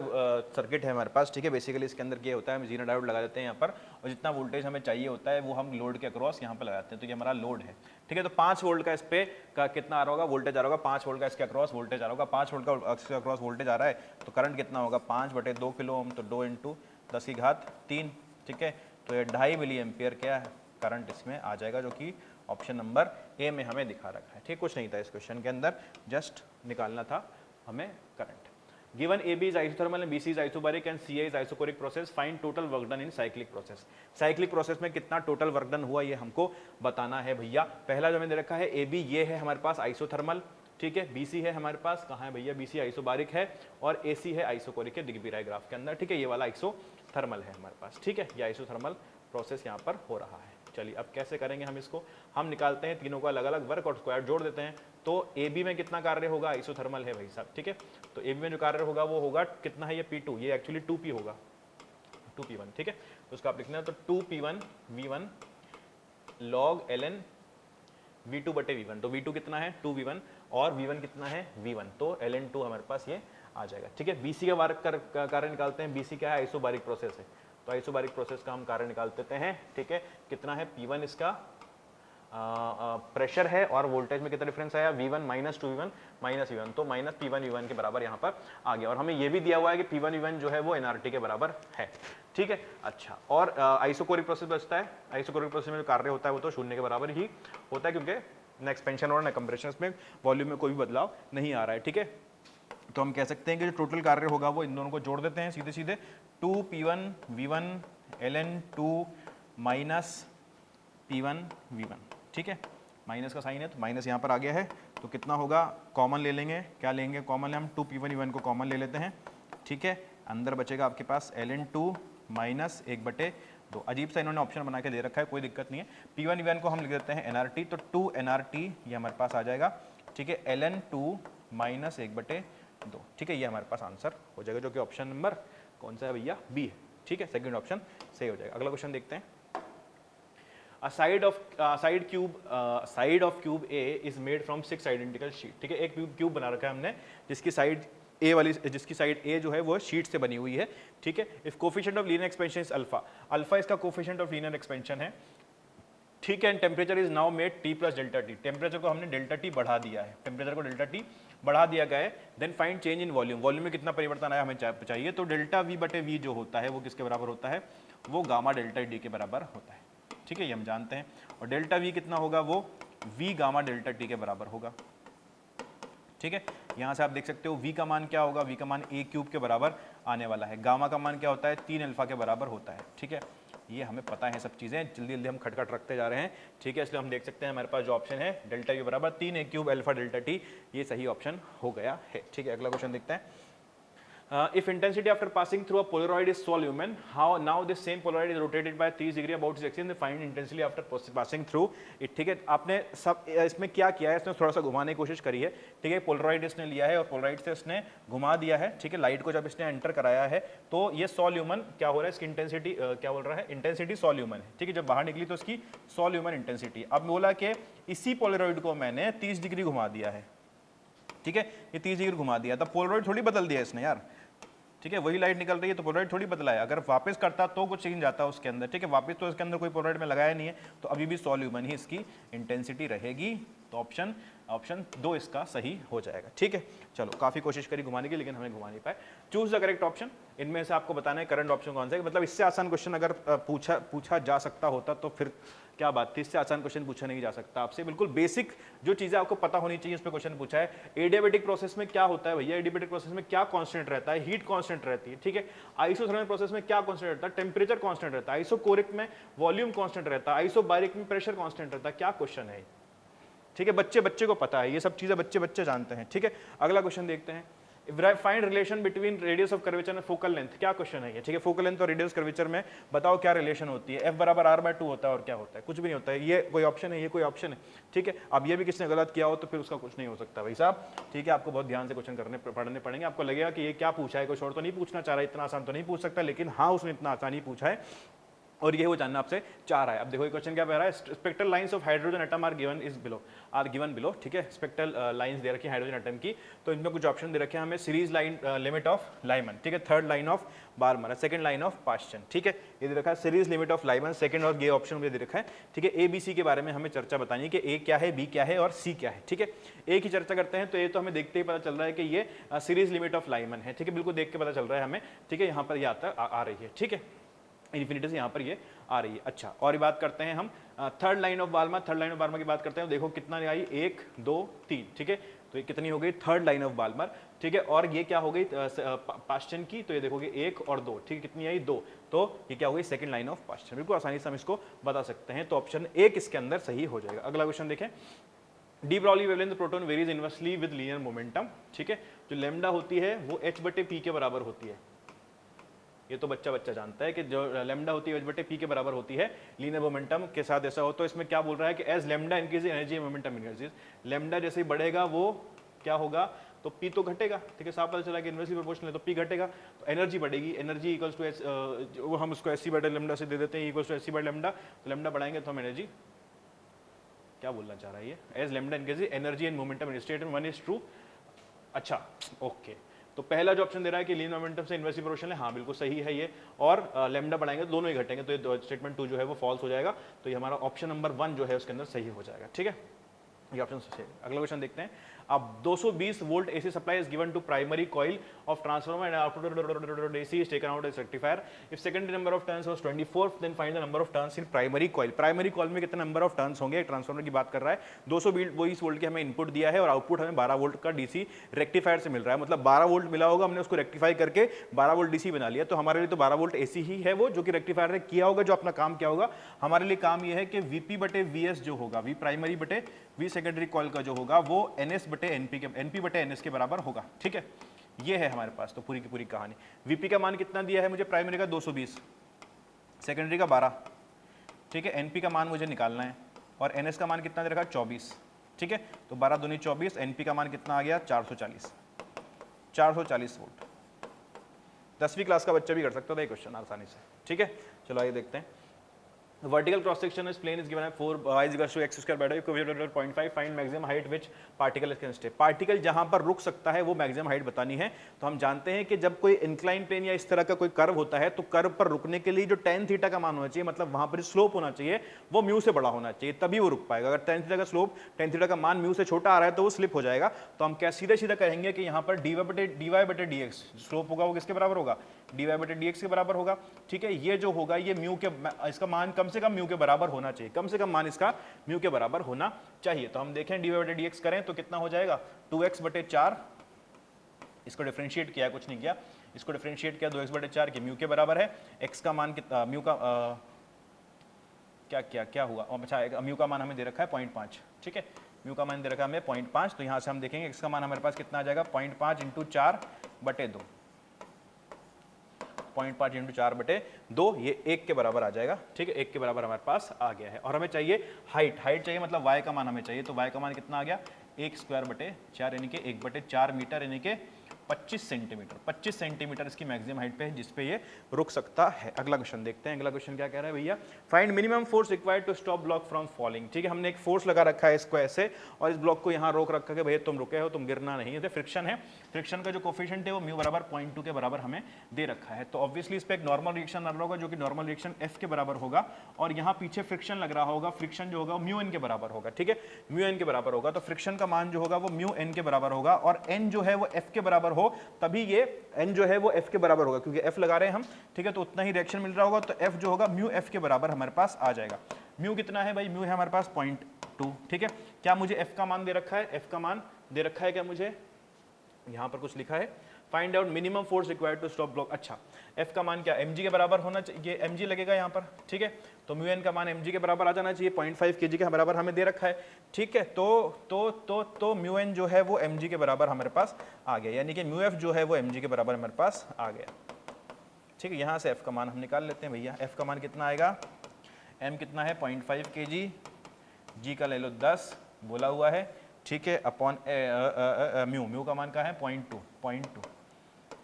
सर्किट है हमारे पास, ठीक है। बेसिकली इसके अंदर क्या होता है, हम ज़ीना डायोड लगा देते हैं यहाँ पर, और जितना वोल्टेज हमें चाहिए होता है वो हम लोड के अक्रॉस यहाँ पर लगाते हैं। तो ये हमारा लोड है, ठीक है। तो 5 वोल्ट का इस पे का कितना आ रहा होगा, वोल्टेज आ रहा होगा, 5 वोल्ट का इसके अक्रॉस वोल्टेज आ रहा होगा, 5 वोल्ट का इसके अक्रॉस वोल्टेज आ रहा है, तो करंट कितना होगा, 5/2 किलो ओम, तो 2 × 10⁻3, ठीक है। तो ये 2.5 मिली एम्पियर क्या है करंट इसमें आ जाएगा, जो कि ऑप्शन नंबर ए में हमें दिखा रखा है, ठीक। कुछ नहीं था इस क्वेश्चन के अंदर, जस्ट निकालना था हमें current. Given AB is isothermal and BC is isobaric and CA is isochoric process, find total work done in cyclic process. Cyclic process में कितना टोटल वर्क डन हुआ ये हमको बताना है भैया। पहला जो मैंने रखा है AB, ये है हमारे पास आइसोथर्मल, ठीक है। BC है हमारे पास, कहाँ है भैया, BC आइसोबारिक है, और AC है आइसोकोरिक है, दिख भी रहा है ग्राफ के अंदर, ठीक है। ये वाला आइसोथर्मल है हमारे पास, ठीक है। ये आइसोथर्मल प्रोसेस यहाँ पर हो रहा है। चलिए अब कैसे करेंगे हम इसको, हम निकालते हैं तीनों का अलग अलग वर्क और स्क्वायर जोड़ देते हैं। तो AB में कितना कार्य होगा, आइसोथर्मल है भाई साहब, ठीक है। तो AB में जो कार्य होगा वो होगा कितना है, ये P2, ये एक्चुअली 2P होगा, 2P1, ठीक है। तो उसका आप लिखना है, तो 2P1 V1 log ln V2/V1, तो V2 कितना है 2V1 और V1 कितना है V1, तो ln2 हमारे पास ये आ जाएगा, ठीक है। BC का वर्क कार्य निकालते हैं। BC क्या है, आइसोबारिक प्रोसेस है, तो आइसोबारिक प्रोसेस का हम कार्य निकाल देते हैं, ठीक है। कितना है, P1 इसका प्रेशर है, और वोल्टेज में कितना डिफरेंस आया, V1 - 2V1 - V1, तो -P1V1 के बराबर यहाँ पर आ गया। और हमें ये भी दिया हुआ है कि P1V1 जो है वो nRT के बराबर है, ठीक है। अच्छा, और आइसोकोरिक प्रोसेस बचता है। आइसोकोरिक प्रोसेस में जो कार्य होता है वो तो 0 के बराबर ही होता है, क्योंकि न एक्सपेंशन और न कंप्रेशन में वॉल्यूम में कोई भी बदलाव नहीं आ रहा है, ठीक है। तो हम कह सकते हैं कि जो टोटल कार्य होगा वो इन दोनों को जोड़ देते हैं सीधे सीधे, 2P1V1 ln 2 - P1V1, ठीक है। माइनस का साइन है तो माइनस यहाँ पर आ गया है, तो कितना होगा, कॉमन ले लेंगे, क्या लेंगे कॉमन, हम 2P1V1 को कॉमन ले लेते हैं, ठीक है। अंदर बचेगा आपके पास ln 2 - 1/2। अजीब सा इन्होंने ऑप्शन बना के दे रखा है, कोई दिक्कत नहीं है। P1V1 को हम लिख देते हैं nRT, तो 2 nRT ये हमारे पास आ जाएगा, ठीक है, ln 2 - 1/2, ठीक है। ये हमारे पास आंसर हो जाएगा, जो कि ऑप्शन नंबर कौन सा है भैया, बी है, ठीक है। सेकंड ऑप्शन सही हो जाएगा। अगला क्वेश्चन देखते हैं। A side of cube A is made from 6 identical sheet, ठीक है। एक क्यूब बना रखा है हमने, जिसकी साइड A जो है वो शीट से बनी हुई है, ठीक है। If coefficient of linear expansion is alpha, alpha इसका कोफिशिएंट ऑफ लीनियर एक्सपेंशन है, ठीक है। And temperature is now made T + ΔT, temperature को हमने ΔT बढ़ा दिया है, टेम्परेचर को ΔT बढ़ा दिया गया है। Then find change in volume, volume में कितना परिवर्तन आया हमें चाहिए, तो ΔV/V जो होता है वो किसके बराबर होता है, वो गामा ΔD के बराबर होता है, ठीक है। ये हम जानते हैं। और ΔV कितना होगा, वो V गामा ΔT के बराबर होगा, ठीक है। यहाँ से आप देख सकते हो V का मान क्या होगा, V का मान A³ के बराबर आने वाला है। गामा का मान क्या होता है, 3 अल्फा के बराबर होता है, ठीक है। ये हमें पता है सब चीज़ें, जल्दी जल्दी हम खटखट रखते जा रहे हैं, ठीक है। इसलिए हम देख सकते हैं हमारे पास जो ऑप्शन है ΔV बराबर 3 A³ अल्फा ΔT, ये सही ऑप्शन हो गया है, ठीक है। अगला क्वेश्चन देखते हैं। If intensity after passing through a Polaroid is so lumen, how now this same Polaroid is rotated by 30 degree about its axis, find intensity after passing through it, ठीक है। आपने सब इसमें क्या किया है, इसने थोड़ा सा घुमाने की कोशिश करी है, ठीक है। पोलराइड इसने लिया है और पोलराइड से इसने घुमा दिया है, ठीक है। लाइट को जब इसने एंटर कराया है तो ये 100 ल्यूमन क्या हो रहा है, इसकी इंटेंसिटी क्या बोल रहा है, इंटेंसिटी 100 ल्यूमन है, ठीक है। जब बाहर निकली तो इसकी 100 ल्यूमन इंटेंसिटी। अब बोला कि इसी पोलराइड को मैंने 30 डिग्री घुमा दिया है, ठीक है। ये 30 डिग्री घुमा दिया, तब पोलराइड थोड़ी बदल दिया इसने यार, ठीक है, वही लाइट निकल रही है तो पोलराइड थोड़ी बदला है। अगर वापस करता तो कुछ चेंज आता उसके अंदर, ठीक है, वापस तो इसके अंदर कोई पोलराइड में लगाया नहीं है, तो अभी भी सॉल्यूबल ही इसकी इंटेंसिटी रहेगी। तो ऑप्शन 2 इसका सही हो जाएगा। ठीक है, चलो काफ़ी कोशिश करी घुमाने की, लेकिन हमें घुमा नहीं पाए। Choose the correct option. इनमें से आपको बताना है करंट ऑप्शन कौन सा है। मतलब इससे आसान क्वेश्चन अगर पूछा जा सकता होता तो फिर क्या बात थी, इससे आसान क्वेश्चन पूछा नहीं जा सकता आपसे। बिल्कुल बेसिक जो चीज़ें आपको पता होनी चाहिए उस पर क्वेश्चन पूछा है। एडियाबेटिक प्रोसेस में क्या होता है भैया, एडियाबेटिक प्रोसेस में क्या कांस्टेंट रहता है, हीट कांस्टेंट रहती है, ठीक है। आइसोथर्मल प्रोसेस में क्या कांस्टेंट रहता है, टेम्परेचर कांस्टेंट रहता है। आइसोकोरिक में वॉल्यूम कांस्टेंट रहता है, आइसोबारिक में प्रेशर कांस्टेंट रहता है। क्या क्वेश्चन है, ठीक है, बच्चे को पता है ये सब चीजें, बच्चे जानते हैं। ठीक है, अगला क्वेश्चन देखते हैं। Find relation between radius of curvature and focal length. क्या क्वेश्चन है ये, ठीक है, फोकल लेंथ और रेडियस कर्वेचर में बताओ क्या रिलेशन होती है। F बराबर R/2 होता है और क्या होता है, कुछ भी नहीं होता है। ये कोई ऑप्शन है, ये कोई ऑप्शन है, ठीक है। अब ये भी किसने गलत किया हो तो फिर उसका कुछ नहीं हो सकता भाई साहब, ठीक है। आपको बहुत ध्यान से क्वेश्चन पढ़ने पड़ेंगे। आपको लगेगा कि ये क्या पूछा है, कुछ और तो नहीं पूछना चाह रहा है, इतना आसान तो नहीं पूछ सकता, लेकिन हाँ उसने इतना आसान ही पूछा है और ये वो जानना आपसे चाह रहा है। अब देखो ये क्वेश्चन क्या कह रहा है, spectral lines of hydrogen atom are given below, ठीक है। स्पेक्ट्रल लाइंस दे रखी है हाइड्रोजन एटम की, तो इनमें कुछ ऑप्शन दे रखे हैं हमें। Series line limit of Lyman, ठीक है, third line of Barmer, second line of Paschen, ठीक है। ये दे रखा है series limit of Lyman, second और ये ऑप्शन में दे रखा है, ठीक है। ए बी सी के बारे में हमें चर्चा बतानी है कि ए क्या है, बी क्या है और सी क्या है, ठीक है। ए की चर्चा करते हैं तो ये तो हमें देखते ही पता चल रहा है कि ये सीरीज लिमिट ऑफ लाइमन है, ठीक है, बिल्कुल देख के पता चल रहा है हमें, ठीक है। यहाँ पर ये आ रही है, ठीक है, इन्फिनिटी से यहाँ पर ये आ रही है। अच्छा, और बात करते हैं हम third line of Barama. Third line of Barama की बात करते हैं, देखो कितना आई, 1 2 3, ठीक है। तो ये कितनी हो गई, थर्ड लाइन ऑफ बार्मर, ठीक है। और ये क्या हो गई पास्चन की, तो ये देखोगे 1 और 2, ठीक है, कितनी आई 2, तो ये क्या हो गई सेकंड लाइन ऑफ पास्चन। बिल्कुल आसानी से हम इसको बता सकते हैं, तो ऑप्शन 1 इसके अंदर सही हो जाएगा। अगला क्वेश्चन देखें। De Broglie wavelength proton varies inversely with linear momentum, ठीक है। जो लैम्डा होती है वो h/p के बराबर होती है, ये तो बच्चा जानता है कि जो लैम्डा होती है h/p के बराबर होती है लीनियर मोमेंटम के साथ। ऐसा हो तो इसमें क्या बोल रहा है कि as lambda increase energy momentum increase, lambda जैसे ही बढ़ेगा वो क्या होगा, तो p तो घटेगा, ठीक है। साफ पता चला कि इनवर्सली प्रोपोर्शनल है तो p घटेगा, तो एनर्जी बढ़ेगी। एनर्जी इक्वल्स टू वो हम उसको h/λ से दे देते हैं, इक्वल्स टू h/λ, तो लैम्डा बढ़ाएंगे तो हम एनर्जी, क्या बोलना चाह रहा है ये, as lambda increase energy and momentum in state 1 is true. अच्छा ओके, तो पहला जो ऑप्शन दे रहा है कि लीनियर मोमेंटम से इनवर्सली प्रोपोर्शनल है, हाँ बिल्कुल सही है ये। और लैम्डा बढ़ाएंगे तो दोनों ही घटेंगे, तो ये स्टेटमेंट 2 जो है वो फॉल्स हो जाएगा। तो ये हमारा ऑप्शन नंबर 1 जो है उसके अंदर सही हो जाएगा, ठीक है, ये ऑप्शन सही है। अगला क्वेश्चन देखते हैं। अब 220 volt AC supply is given to primary coil of transformer and output AC is taken out as rectifier. If secondary number of turns was 24, then find the number of turns in primary coil. Primary coil में कितना number of turns होंगे, transformer की बात कर रहा है। 220 volt की हमें इनपुट दिया है और आउटपुट हमें 12 वोल्ट का DC रेक्टिफायर से मिल रहा है। मतलब 12 वोल्ट मिला होगा, हमने उसको रेक्टिफाई करके 12 वोल्ट DC बना लिया। तो हमारे लिए तो 12 वोल्ट AC ही है वो, जो कि रेक्टिफायर ने किया होगा, जो अपना काम क्या होगा। हमारे लिए काम ये है कि VP/VS जो होगा, V प्राइमरी बटे V सेकेंडरी कॉइल का जो होगा वो NP/NS के बराबर होगा, ठीक है। ये है हमारे पास तो पूरी की पूरी कहानी। VP का मान कितना दिया है मुझे, प्राइमरी का 220, सेकेंडरी का 12, ठीक है। NP का मान मुझे निकालना है और NS का मान कितना दे रखा है 24, ठीक है। तो 12 दूनी 24, NP का मान कितना आ गया 440 वोल्ट। 10वीं क्लास का बच्चा भी कर सकता था ये क्वेश्चन आसानी से, ठीक है। चलो आइए देखते हैं। Vertical cross section is plane is given as 4 y is equals to x square by 2 0.5 find maximum height which particle can stay। Particle जहां पर रुक सकता है वो मैक्सिमम हाइट बतानी है। तो हम जानते हैं कि जब कोई इंक्लाइन प्लेन या इस तरह का कोई कर्व होता है तो कर्व पर रुकने के लिए जो tan थीटा का मान होना चाहिए, मतलब वहां पर स्लोप होना चाहिए वो म्यू से बड़ा होना चाहिए, तभी वो रुक पाएगा। अगर tan थीटा का स्लोप, tan थीटा का मान म्यू से छोटा आ रहा है तो वो स्लिप हो जाएगा। तो हम क्या सीधा कहेंगे कि यहाँ पर dy/dx स्लोप होगा वो किसके बराबर होगा, dy/dx के बराबर होगा, ठीक है। ये जो होगा ये म्यू के, इसका मान कम से कम म्यू के बराबर होना चाहिए, कम से कम मान इसका म्यू के बराबर होना चाहिए। तो हम देखें dy/dx करें तो कितना हो जाएगा 2x/4, इसको डिफरेंशिएट किया, कुछ नहीं किया, इसको डिफरेंशिएट किया 2x/4 के म्यू के बराबर है। x का मान कितना, म्यू का क्या हुआ, अच्छा म्यू का मान हमें दे रखा है 0.5, ठीक है। म्यू का मान दे रखा है हमें 0.5, तो यहाँ से हम देखेंगे x का मान हमारे पास कितना आ जाएगा 0.5 × 4/2, 0.5 × 4/2, ये 1 के बराबर आ जाएगा, ठीक है। 1 के बराबर हमारे पास आ गया है। और हमें चाहिए हाइट चाहिए, मतलब y का मान हमें चाहिए। तो y का मान कितना आ गया 1²/4 यानी कि 1/4 मीटर यानी कि 25 सेंटीमीटर, 25 सेंटीमीटर इसकी मैक्सिमम हाइट पे है जिस पे ये रुक सकता है। अगला क्वेश्चन देखते हैं। अगला क्वेश्चन क्या कह रहा है भैया, find minimum force required to stop block from falling. ठीक है, हमने एक फोर्स लगा रखा है इसको ऐसे और इस ब्लॉक को यहाँ रोक रखा है भैया तुम रुके हो, तुम गिरना नहीं है। फ्रिक्शन है, फ्रिक्शन का जो कोफिशिएंट है वो म्यू बराबर 0.2 के बराबर हमें दे रखा है। तो ऑब्वियसली इस पे एक नॉर्मल रिएक्शन आ रहा होगा जो कि नॉर्मल रिएक्शन एफ के बराबर होगा और यहाँ पीछे फ्रिक्शन लग रहा होगा, फ्रिक्शन जो होगा म्यू एन के बराबर होगा। ठीक है, म्यू एन के बराबर होगा, तो फ्रिक्शन का मान जो होगा वो म्यू एन के बराबर होगा और एन जो है वो एफ के बराबर हो तभी ये एन जो है वो एफ के बराबर होगा, क्योंकि एफ लगा रहे हैं हम। ठीक है, तो उतना ही रिएक्शन मिल रहा होगा, तो एफ जो होगा म्यू एफ के बराबर हमारे पास आ जाएगा। म्यू कितना है भाई, म्यू है हमारे पास 0.2। ठीक है, क्या मुझे एफ का मान दे रखा है, एफ का मान दे रखा है क्या, मुझे यहां पर कुछ लिखा है, find out minimum force required to stop block. अच्छा, एफ का मान क्या mg के बराबर होना चाहिए, mg लगेगा यहाँ पर। ठीक है, तो म्यू एन का मान mg के बराबर आ जाना चाहिए, 0.5 kg के बराबर हमें दे रखा है। ठीक है, तो म्यू एन जो है वो mg के बराबर हमारे पास आ गया, यानी कि म्यू एफ जो है वो mg के बराबर हमारे पास आ गया। ठीक है, यहाँ से एफ का मान हम निकाल लेते हैं भैया। एफ का मान कितना आएगा, m कितना है 0.5 kg, g का ले लो 10 बोला हुआ है। ठीक है, अपॉन म्यू का मान का है 0.2।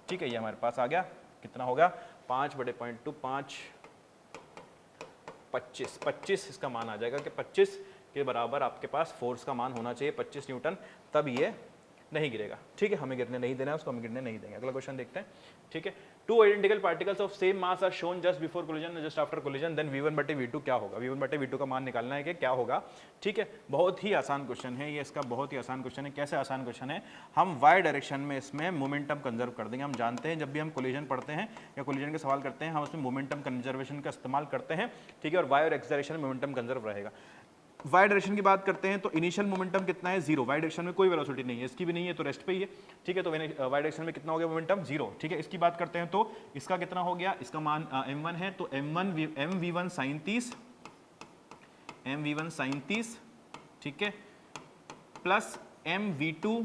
ठीक है, ये हमारे पास आ गया, कितना होगा 5/0.2, 5 25 इसका मान आ जाएगा कि 25 के बराबर आपके पास फोर्स का मान होना चाहिए 25 न्यूटन, तब ये नहीं गिरेगा। ठीक है, हमें गिरने नहीं देना है उसको, हम गिरने नहीं देंगे। अगला क्वेश्चन देखते हैं। ठीक है, two identical particles of same mass are shown just before collision just after collision, then v1/v2 क्या होगा। v1/v2 का मान निकालना है कि क्या होगा। ठीक है, बहुत ही आसान क्वेश्चन है ये, इसका बहुत ही आसान क्वेश्चन है। कैसे आसान क्वेश्चन है, हम वाई डायरेक्शन में इसमें मोमेंटम कंजर्व कर देंगे। हम जानते हैं जब भी हम कोलिजन पढ़ते हैं या कोलिजन के सवाल करते हैं हम उसमें मोमेंटम कंजर्वेशन का इस्तेमाल करते हैं। ठीक है, और वाई और एक्स डायरेक्शन में मोमेंटम कंजर्व रहेगा। वाई डायरेक्शन की बात करते हैं तो इनिशियल मोमेंटम कितना है, 0। वाई डायरेक्शन में कोई वेलोसिटी नहीं है, इसकी भी नहीं है तो रेस्ट पे ही है। ठीक है, तो वाई डायरेक्शन में कितना हो गया मोमेंटम, 0। ठीक है, इसकी बात करते हैं तो इसका कितना हो गया, इसका मान m1 है, तो mv1 sin 30, ठीक है, प्लस mv2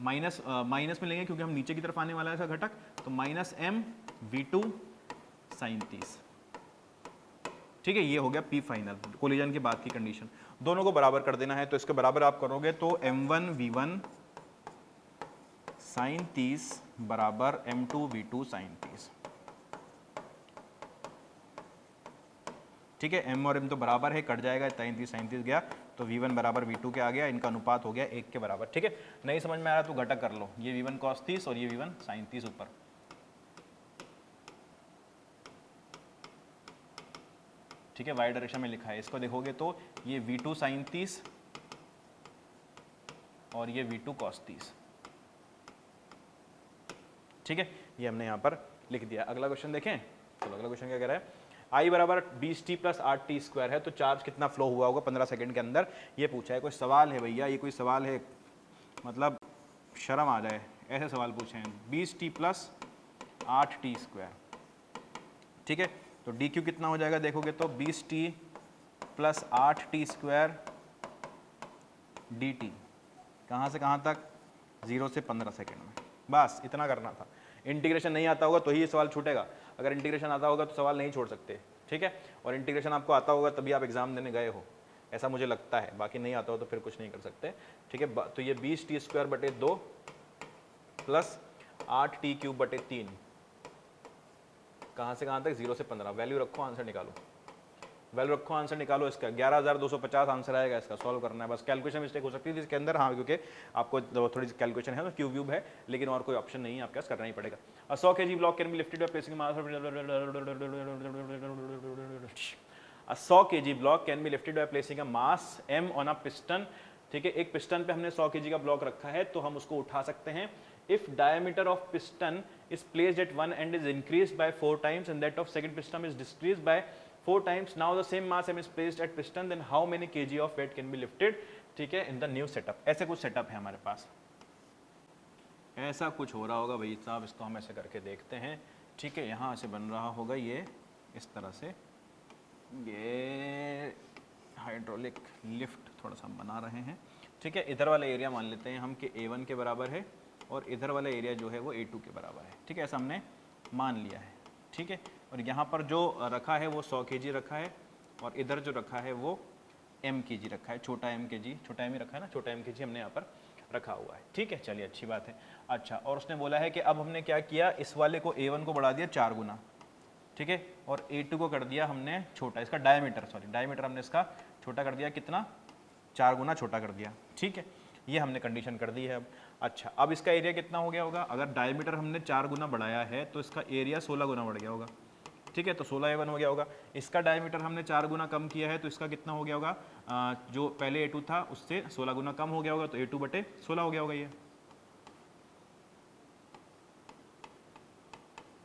माइनस में लेंगे क्योंकि हम नीचे की तरफ आने वाला है इसका घटक, तो माइनस mv2 sin 30। ठीक है, ये हो गया पी फाइनल, कोलिजन के बाद की कंडीशन। दोनों को बराबर कर देना है, तो इसके बराबर आप करोगे तो m1v1 sin 30 बराबर m2v2 sin 30। ठीक है, m और m तो बराबर है, कट जाएगा, 33 गया, तो v1 बराबर v2 के आ गया, इनका अनुपात हो गया 1 के बराबर। ठीक है, नहीं समझ में आ रहा तो घटक कर लो, ये v1 cos 30 और ये v1 sin 30 ऊपर। ठीक है, वाई डायरेक्शन में लिखा है, इसको देखोगे तो ये v2 sin 30 और ये v2 cos 30। ठीक है, ये हमने यहाँ पर लिख दिया। अगला क्वेश्चन देखें, चलो अगला क्वेश्चन क्या कह रहा है, I बराबर 20t प्लस 8t स्क्वायर है, तो चार्ज कितना फ्लो हुआ होगा 15 सेकंड के अंदर, ये पूछा है। कोई सवाल है भैया, ये कोई सवाल है, मतलब शर्म आ जाए, ऐसे सवाल पूछे हैं। 20t प्लस 8t स्क्वायर, ठीक है, तो dq कितना हो जाएगा, देखोगे तो 20t plus 8t square dt, कहाँ से कहाँ तक, 0 से 15 सेकंड में। बस इतना करना था। इंटीग्रेशन नहीं आता होगा तो ही ये सवाल छूटेगा, अगर इंटीग्रेशन आता होगा तो सवाल नहीं छोड़ सकते। ठीक है, और इंटीग्रेशन आपको आता होगा तभी आप एग्जाम देने गए हो, ऐसा मुझे लगता है, बाकी नहीं आता हो तो फिर कुछ नहीं कर सकते। ठीक है, तो ये 20t स्क्वायर बटे 2 प्लस 8t क्यूब बटे 3, कहाँ से कहाँ तक, 0 से 15। वैल्यू रखो, आंसर निकालो, वैल्यू रखो, आंसर निकालो। इसका 11,250 आंसर आएगा, इसका सॉल्व करना है। बस कैलकुलेशन मिस्टेक हो सकती है इसके अंदर, हाँ, क्योंकि आपको थोड़ी कैलकुलेशन है तो क्यूब व्यूब है, लेकिन और कोई ऑप्शन नहीं है, आपके पास करना ही पड़ेगा। 100 kg block can be lifted by placing mass, 100 kg block can be lifted by placing a mass m on a piston. ठीक है, एक पिस्टन पे हमने 100 kg का ब्लॉक रखा है, तो हम उसको उठा सकते हैं। If diameter of piston is placed at one and is increased by 4 times and that of second piston is decreased by 4 times, now the same mass m is placed at piston, then how many kg of weight can be lifted, ठीक है, in the new setup। ऐसे कुछ setup है हमारे पास, ऐसा कुछ हो रहा होगा भाई साहब, इसको हम ऐसे करके देखते हैं। ठीक है, यहाँ से बन रहा होगा ये इस तरह से, ये हाइड्रोलिक लिफ्ट थोड़ा सा हम बना रहे हैं। ठीक है, इधर वाला एरिया मान लेते हैं हम कि A1 के बराबर है और इधर वाला एरिया जो है वो A2 के बराबर है। ठीक है, ऐसा हमने मान लिया है। ठीक है, और यहाँ पर जो रखा है वो 100 kg रखा है और इधर जो रखा है वो m kg रखा है, छोटा m kg, छोटा m ही रखा है ना, छोटा m kg हमने यहाँ पर रखा हुआ है। ठीक है, चलिए अच्छी बात है। अच्छा, और उसने बोला है कि अब हमने क्या किया, इस वाले को A1 को बढ़ा दिया 4 गुना, ठीक है, और A2 को कर दिया हमने छोटा, इसका डायमीटर हमने इसका छोटा कर दिया, कितना, 4 गुना छोटा कर दिया। ठीक है, ये हमने कंडीशन कर दी है अब। अच्छा, अब इसका एरिया कितना हो गया होगा, अगर डायमीटर हमने 4 गुना बढ़ाया है तो इसका एरिया 16 गुना बढ़ गया होगा। ठीक है, तो 16A1 हो गया होगा। इसका डायमीटर हमने 4 गुना कम किया है तो इसका कितना हो गया होगा, जो पहले A2 था उससे 16 गुना कम हो गया होगा, तो A2 बटे 16 हो गया होगा ये।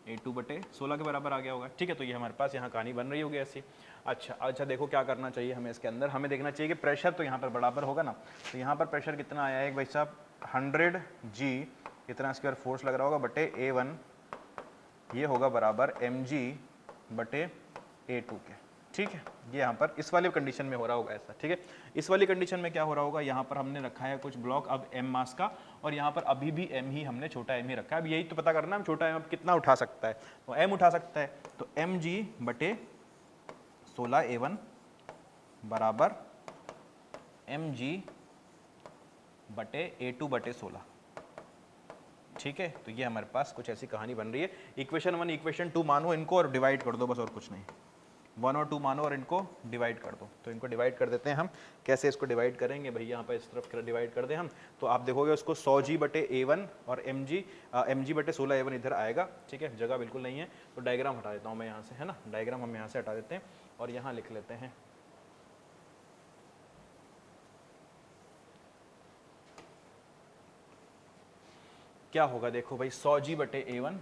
A2 बटे 16 के बराबर आ गया होगा। ठीक है, तो ये हमारे पास यहाँ कहानी बन रही होगी ऐसी। अच्छा देखो क्या करना चाहिए हमें इसके अंदर, हमें देखना चाहिए कि प्रेशर तो यहाँ पर बराबर होगा ना, तो यहाँ पर प्रेशर कितना आया है भाई साहब, 100 G इतना स्क्वायर फोर्स लग रहा होगा बटे A1, ये होगा बराबर mg बटे A2 के। ठीक है, ये यहाँ पर इस वाले कंडीशन में हो रहा होगा ऐसा। ठीक है, इस वाली कंडीशन में क्या हो रहा होगा, यहाँ पर हमने रखा है कुछ ब्लॉक अब m मास का, और यहाँ पर अभी भी m ही हमने छोटा m ही रखा है। अब यही तो पता करना है छोटा m अब कितना उठा सकता है, तो m उठा सकता है, तो mg बटे 16A1 बराबर mg बटे A2 बटे 16। ठीक है, तो ये हमारे पास कुछ ऐसी कहानी बन रही है। इक्वेशन 1 इक्वेशन 2 मानो इनको और डिवाइड कर दो, बस और कुछ नहीं। 1 और 2 मानो और इनको डिवाइड कर दो, तो इनको डिवाइड कर देते हैं हम। कैसे इसको डिवाइड करेंगे भाई, यहाँ पर इस तरफ डिवाइड कर दें हम, तो आप देखोगे उसको 100G बटे A1 और mg बटे 16A1 इधर आएगा। ठीक है, जगह बिल्कुल नहीं है, तो डायग्राम हटा देता हूँ मैं यहाँ से, है ना, डायग्राम हम यहाँ से हटा देते हैं और यहाँ लिख लेते हैं। क्या होगा देखो भाई, 100G बटे A1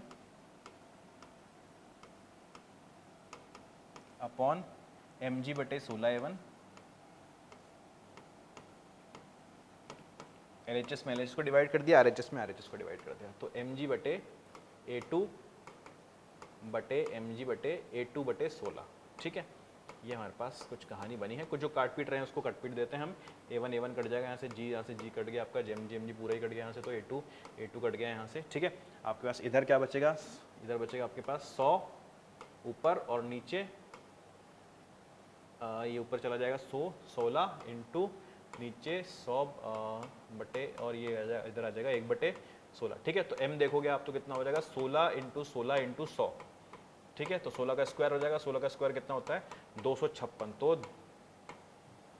अपॉन mg बटे 16A1, LHS में LHS को डिवाइड कर दिया, RHS में RHS को डिवाइड कर दिया, तो mg बटे A2 बटे mg बटे A2 बटे 16। ठीक है, ये हमारे पास कुछ कहानी बनी है। कुछ जो काट पीट रहे हैं उसको कट पीट देते हैं हम। A1 कट जाएगा यहाँ से, G कट गया आपका, mg पूरा ही कट गया यहाँ से, तो A2 कट गया यहाँ से। ठीक है, आपके पास इधर क्या बचेगा, इधर बचेगा आपके पास 100 ऊपर और नीचे, ये ऊपर चला जाएगा 100, 16 इंटू नीचे 100 बटे, और ये इधर आ जाएगा 1 बटे 16। ठीक है, तो m देखोगे आप तो कितना हो जाएगा, 16 इंटू 16 इंटू 100। ठीक है, तो 16 का स्क्वायर हो जाएगा, 16 का स्क्वायर कितना होता है 256, तो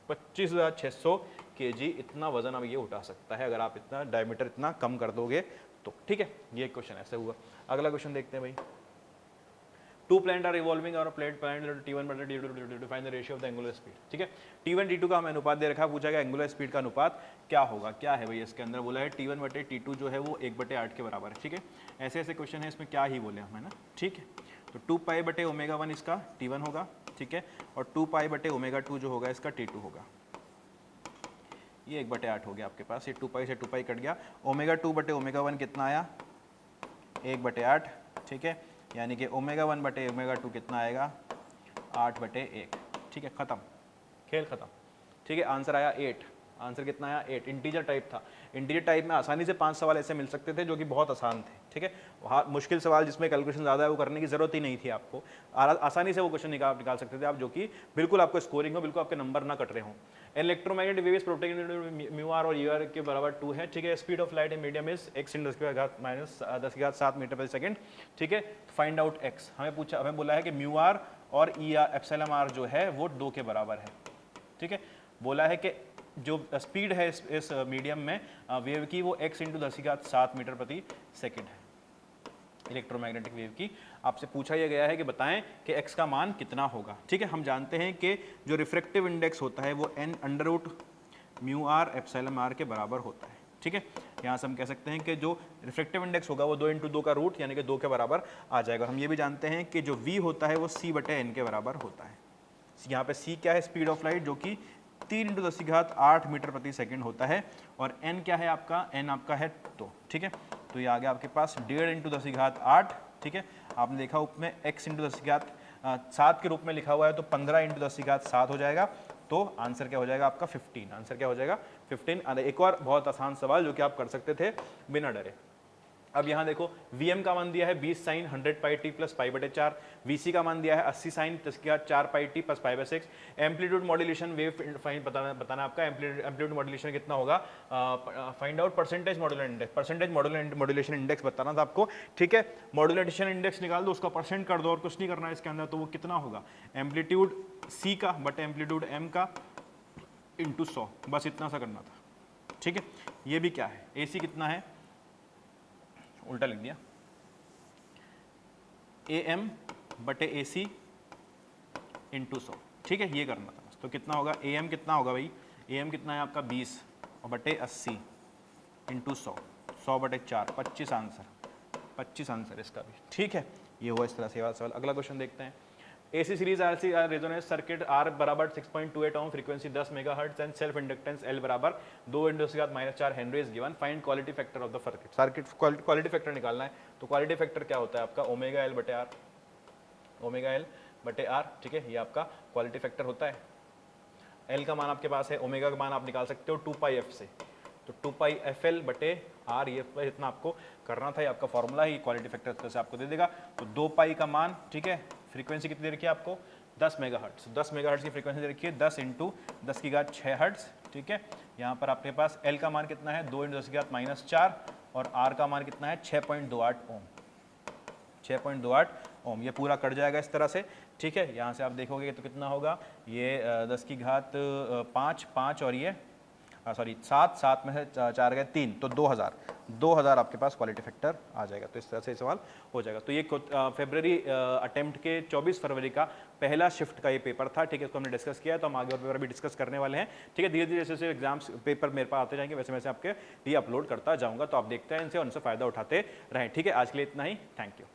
25,600 kg इतना वजन अब ये उठा सकता है अगर आप इतना डायमीटर इतना कम कर दोगे तो। ठीक है, ये क्वेश्चन ऐसे हुआ। अगला क्वेश्चन देखते हैं भाई। टू प्लैनेट आर रिवॉल्विंग और प्लेट प्लैनेट T1 बटे T2 to find the ratio of the angular speed. ठीक है, T1 T2 का हमें अनुपात दे रखा है, पूछा गया एंगुलर स्पीड का अनुपात क्या होगा। क्या है भाई, इसके अंदर बोला है T1 बटे T2 जो है वो 1/8 के बराबर है। ठीक है, ऐसे ऐसे क्वेश्चन है, इसमें क्या ही बोले हम, है ना। ठीक है, तो 2 पाई बटे ω1 इसका T1 होगा। ठीक है, और 2 पाई बटे ω2 जो होगा इसका T2 होगा। ये 1/8 हो गया आपके पास, ये 2 पाई से 2 पाई कट गया। ω2 बटे ω1 कितना आया, 1/8। ठीक है, यानी कि ω1 बटे ω2 कितना आएगा, 8/1। ठीक है, खत्म, खेल खत्म। ठीक है, आंसर आया 8। आंसर कितना आया, 8। इंटीजर टाइप था। इंटीजर टाइप में आसानी से 5 सवाल ऐसे मिल सकते थे जो कि बहुत आसान थे। ठीक है, वहाँ मुश्किल सवाल जिसमें कैलकुलेशन ज़्यादा है वो करने की ज़रूरत ही नहीं थी आपको, आसानी से वो क्वेश्चन निकाल सकते थे आप, जो कि बिल्कुल आपको स्कोरिंग हो, बिल्कुल आपके नंबर ना कट रहे हों। Electromagnetic waves protected mu r और यू आर के बराबर 2 है। ठीक है, speed of light in medium is x × 10⁻⁻⁷ metre per second. ठीक है, फाइंड आउट x। हमें बोला है कि म्यू आर और ई आर एप्सिलॉन आर जो है वो 2 के बराबर है। ठीक है, बोला है कि जो स्पीड है इस मीडियम में वेव की वो x × 10⁻⁷ मीटर प्रति सेकंड है, इलेक्ट्रोमैग्नेटिक वेव की। आपसे पूछा यह गया है कि बताएं कि x का मान कितना होगा। ठीक है, हम जानते हैं कि जो रिफ्रैक्टिव इंडेक्स होता है वो n√μr एप्सिलॉन के बराबर होता है। ठीक है, यहाँ से हम कह सकते हैं कि जो रिफ्रैक्टिव इंडेक्स होगा वो 2 × 2 का रूट यानी कि 2 के बराबर आ जाएगा। हम ये भी जानते हैं कि जो v होता है वो c/n के बराबर होता है। यहाँ पे c क्या है, स्पीड ऑफ लाइट, जो कि 3 × 10⁸ मीटर प्रति सेकंड होता है, और n क्या है आपका, n आपका है 2। ठीक है, तो ये आ गया आपके पास 1.5 × 10⁸। ठीक है, आपने देखा उसमें x × 10⁸ के रूप में लिखा हुआ है, तो 15 × 10⁸ हो जाएगा। तो आंसर क्या हो जाएगा आपका 15। आंसर क्या हो जाएगा 15। एक और बहुत आसान सवाल जो कि आप कर सकते थे बिना डरे। अब यहाँ देखो Vm का मान दिया है 20 sine 100 pi t plus pi बटे 4, Vc का मान दिया है 80 sine 4 pi t plus pi by 6। Amplitude modulation wave find बताना आपका एम्पलीट्यूड मॉड्यूलेशन कितना होगा, find out percentage modulation index, percentage modulation index बताना था आपको, ठीक है। मॉड्यूलेशन इंडेक्स निकाल दो, उसका परसेंट कर दो और कुछ नहीं करना है इसके अंदर, तो वो कितना होगा एम्पलीट्यूड C का बटे एम्पलीट्यूड M का इंटू 100, बस इतना सा करना था, ठीक है। ये भी क्या है, AC कितना है, उल्टा लिख दिया, AM बटे AC इंटू 100, ठीक है, ये करना था बस। तो कितना होगा, AM कितना होगा भाई, AM कितना है आपका 20 और बटे 80 इंटू 100, 100 बटे 4, 25 आंसर, 25 आंसर इसका भी, ठीक है। ये हुआ इस तरह से वाला सवाल। अगला क्वेश्चन देखते हैं। AC series RC resonance circuit R बराबर 6.28 ohm, frequency 10 megahertz and self inductance L बराबर 2 × 10⁻⁴ henry is given, find quality factor of the circuit. Circuit quality factor निकालना है, तो क्वालिटी फैक्टर क्या होता है आपका ओमेगा L बटे R, ओमेगा L बटे R, ठीक है, ये आपका क्वालिटी फैक्टर होता है। L का मान आपके पास है, ओमेगा का मान आप निकाल सकते हो 2 पाई F से, तो 2 पाई FL बटे R, ये इतना आपको करना था, ये आपका फॉर्मूला है, ये क्वालिटी फैक्टर से आपको दे देगा। तो 2 पाई का मान, ठीक है, फ्रीक्वेंसी कितनी दे रखी है आपको 10 मेगाहर्ट्ज, 10 मेगाहर्ट्ज की फ्रीक्वेंसी दे रखी है, 10 इंटू 10 की घात 6 हर्ट्ज, ठीक है। यहाँ पर आपके पास L का मान कितना है 2 × 10 की घात -4 और R का मान कितना है 6.28 ओम, 6.28 ओम। ये पूरा कट जाएगा इस तरह से, ठीक है। यहाँ से आप देखोगे तो कितना होगा, ये 10 की घात 5 और ये सॉरी 7 में से 4 गए 3, तो 2000 आपके पास क्वालिटी फैक्टर आ जाएगा। तो इस तरह से सवाल हो जाएगा। तो ये फरवरी अटेम्प्ट के 24 फरवरी का पहला शिफ्ट का ये पेपर था, ठीक है। इसको हमने डिस्कस किया है, तो हम आगे और पेपर भी डिस्कस करने वाले हैं, ठीक है। धीरे धीरे जैसे एग्जाम्स पेपर मेरे पास आते जाएंगे वैसे वैसे आपके लिए अपलोड करता जाऊँगा, तो आप देखते हैं इनसे, उनसे फ़ायदा उठाते रहें, ठीक है। आज के लिए इतना ही, थैंक यू।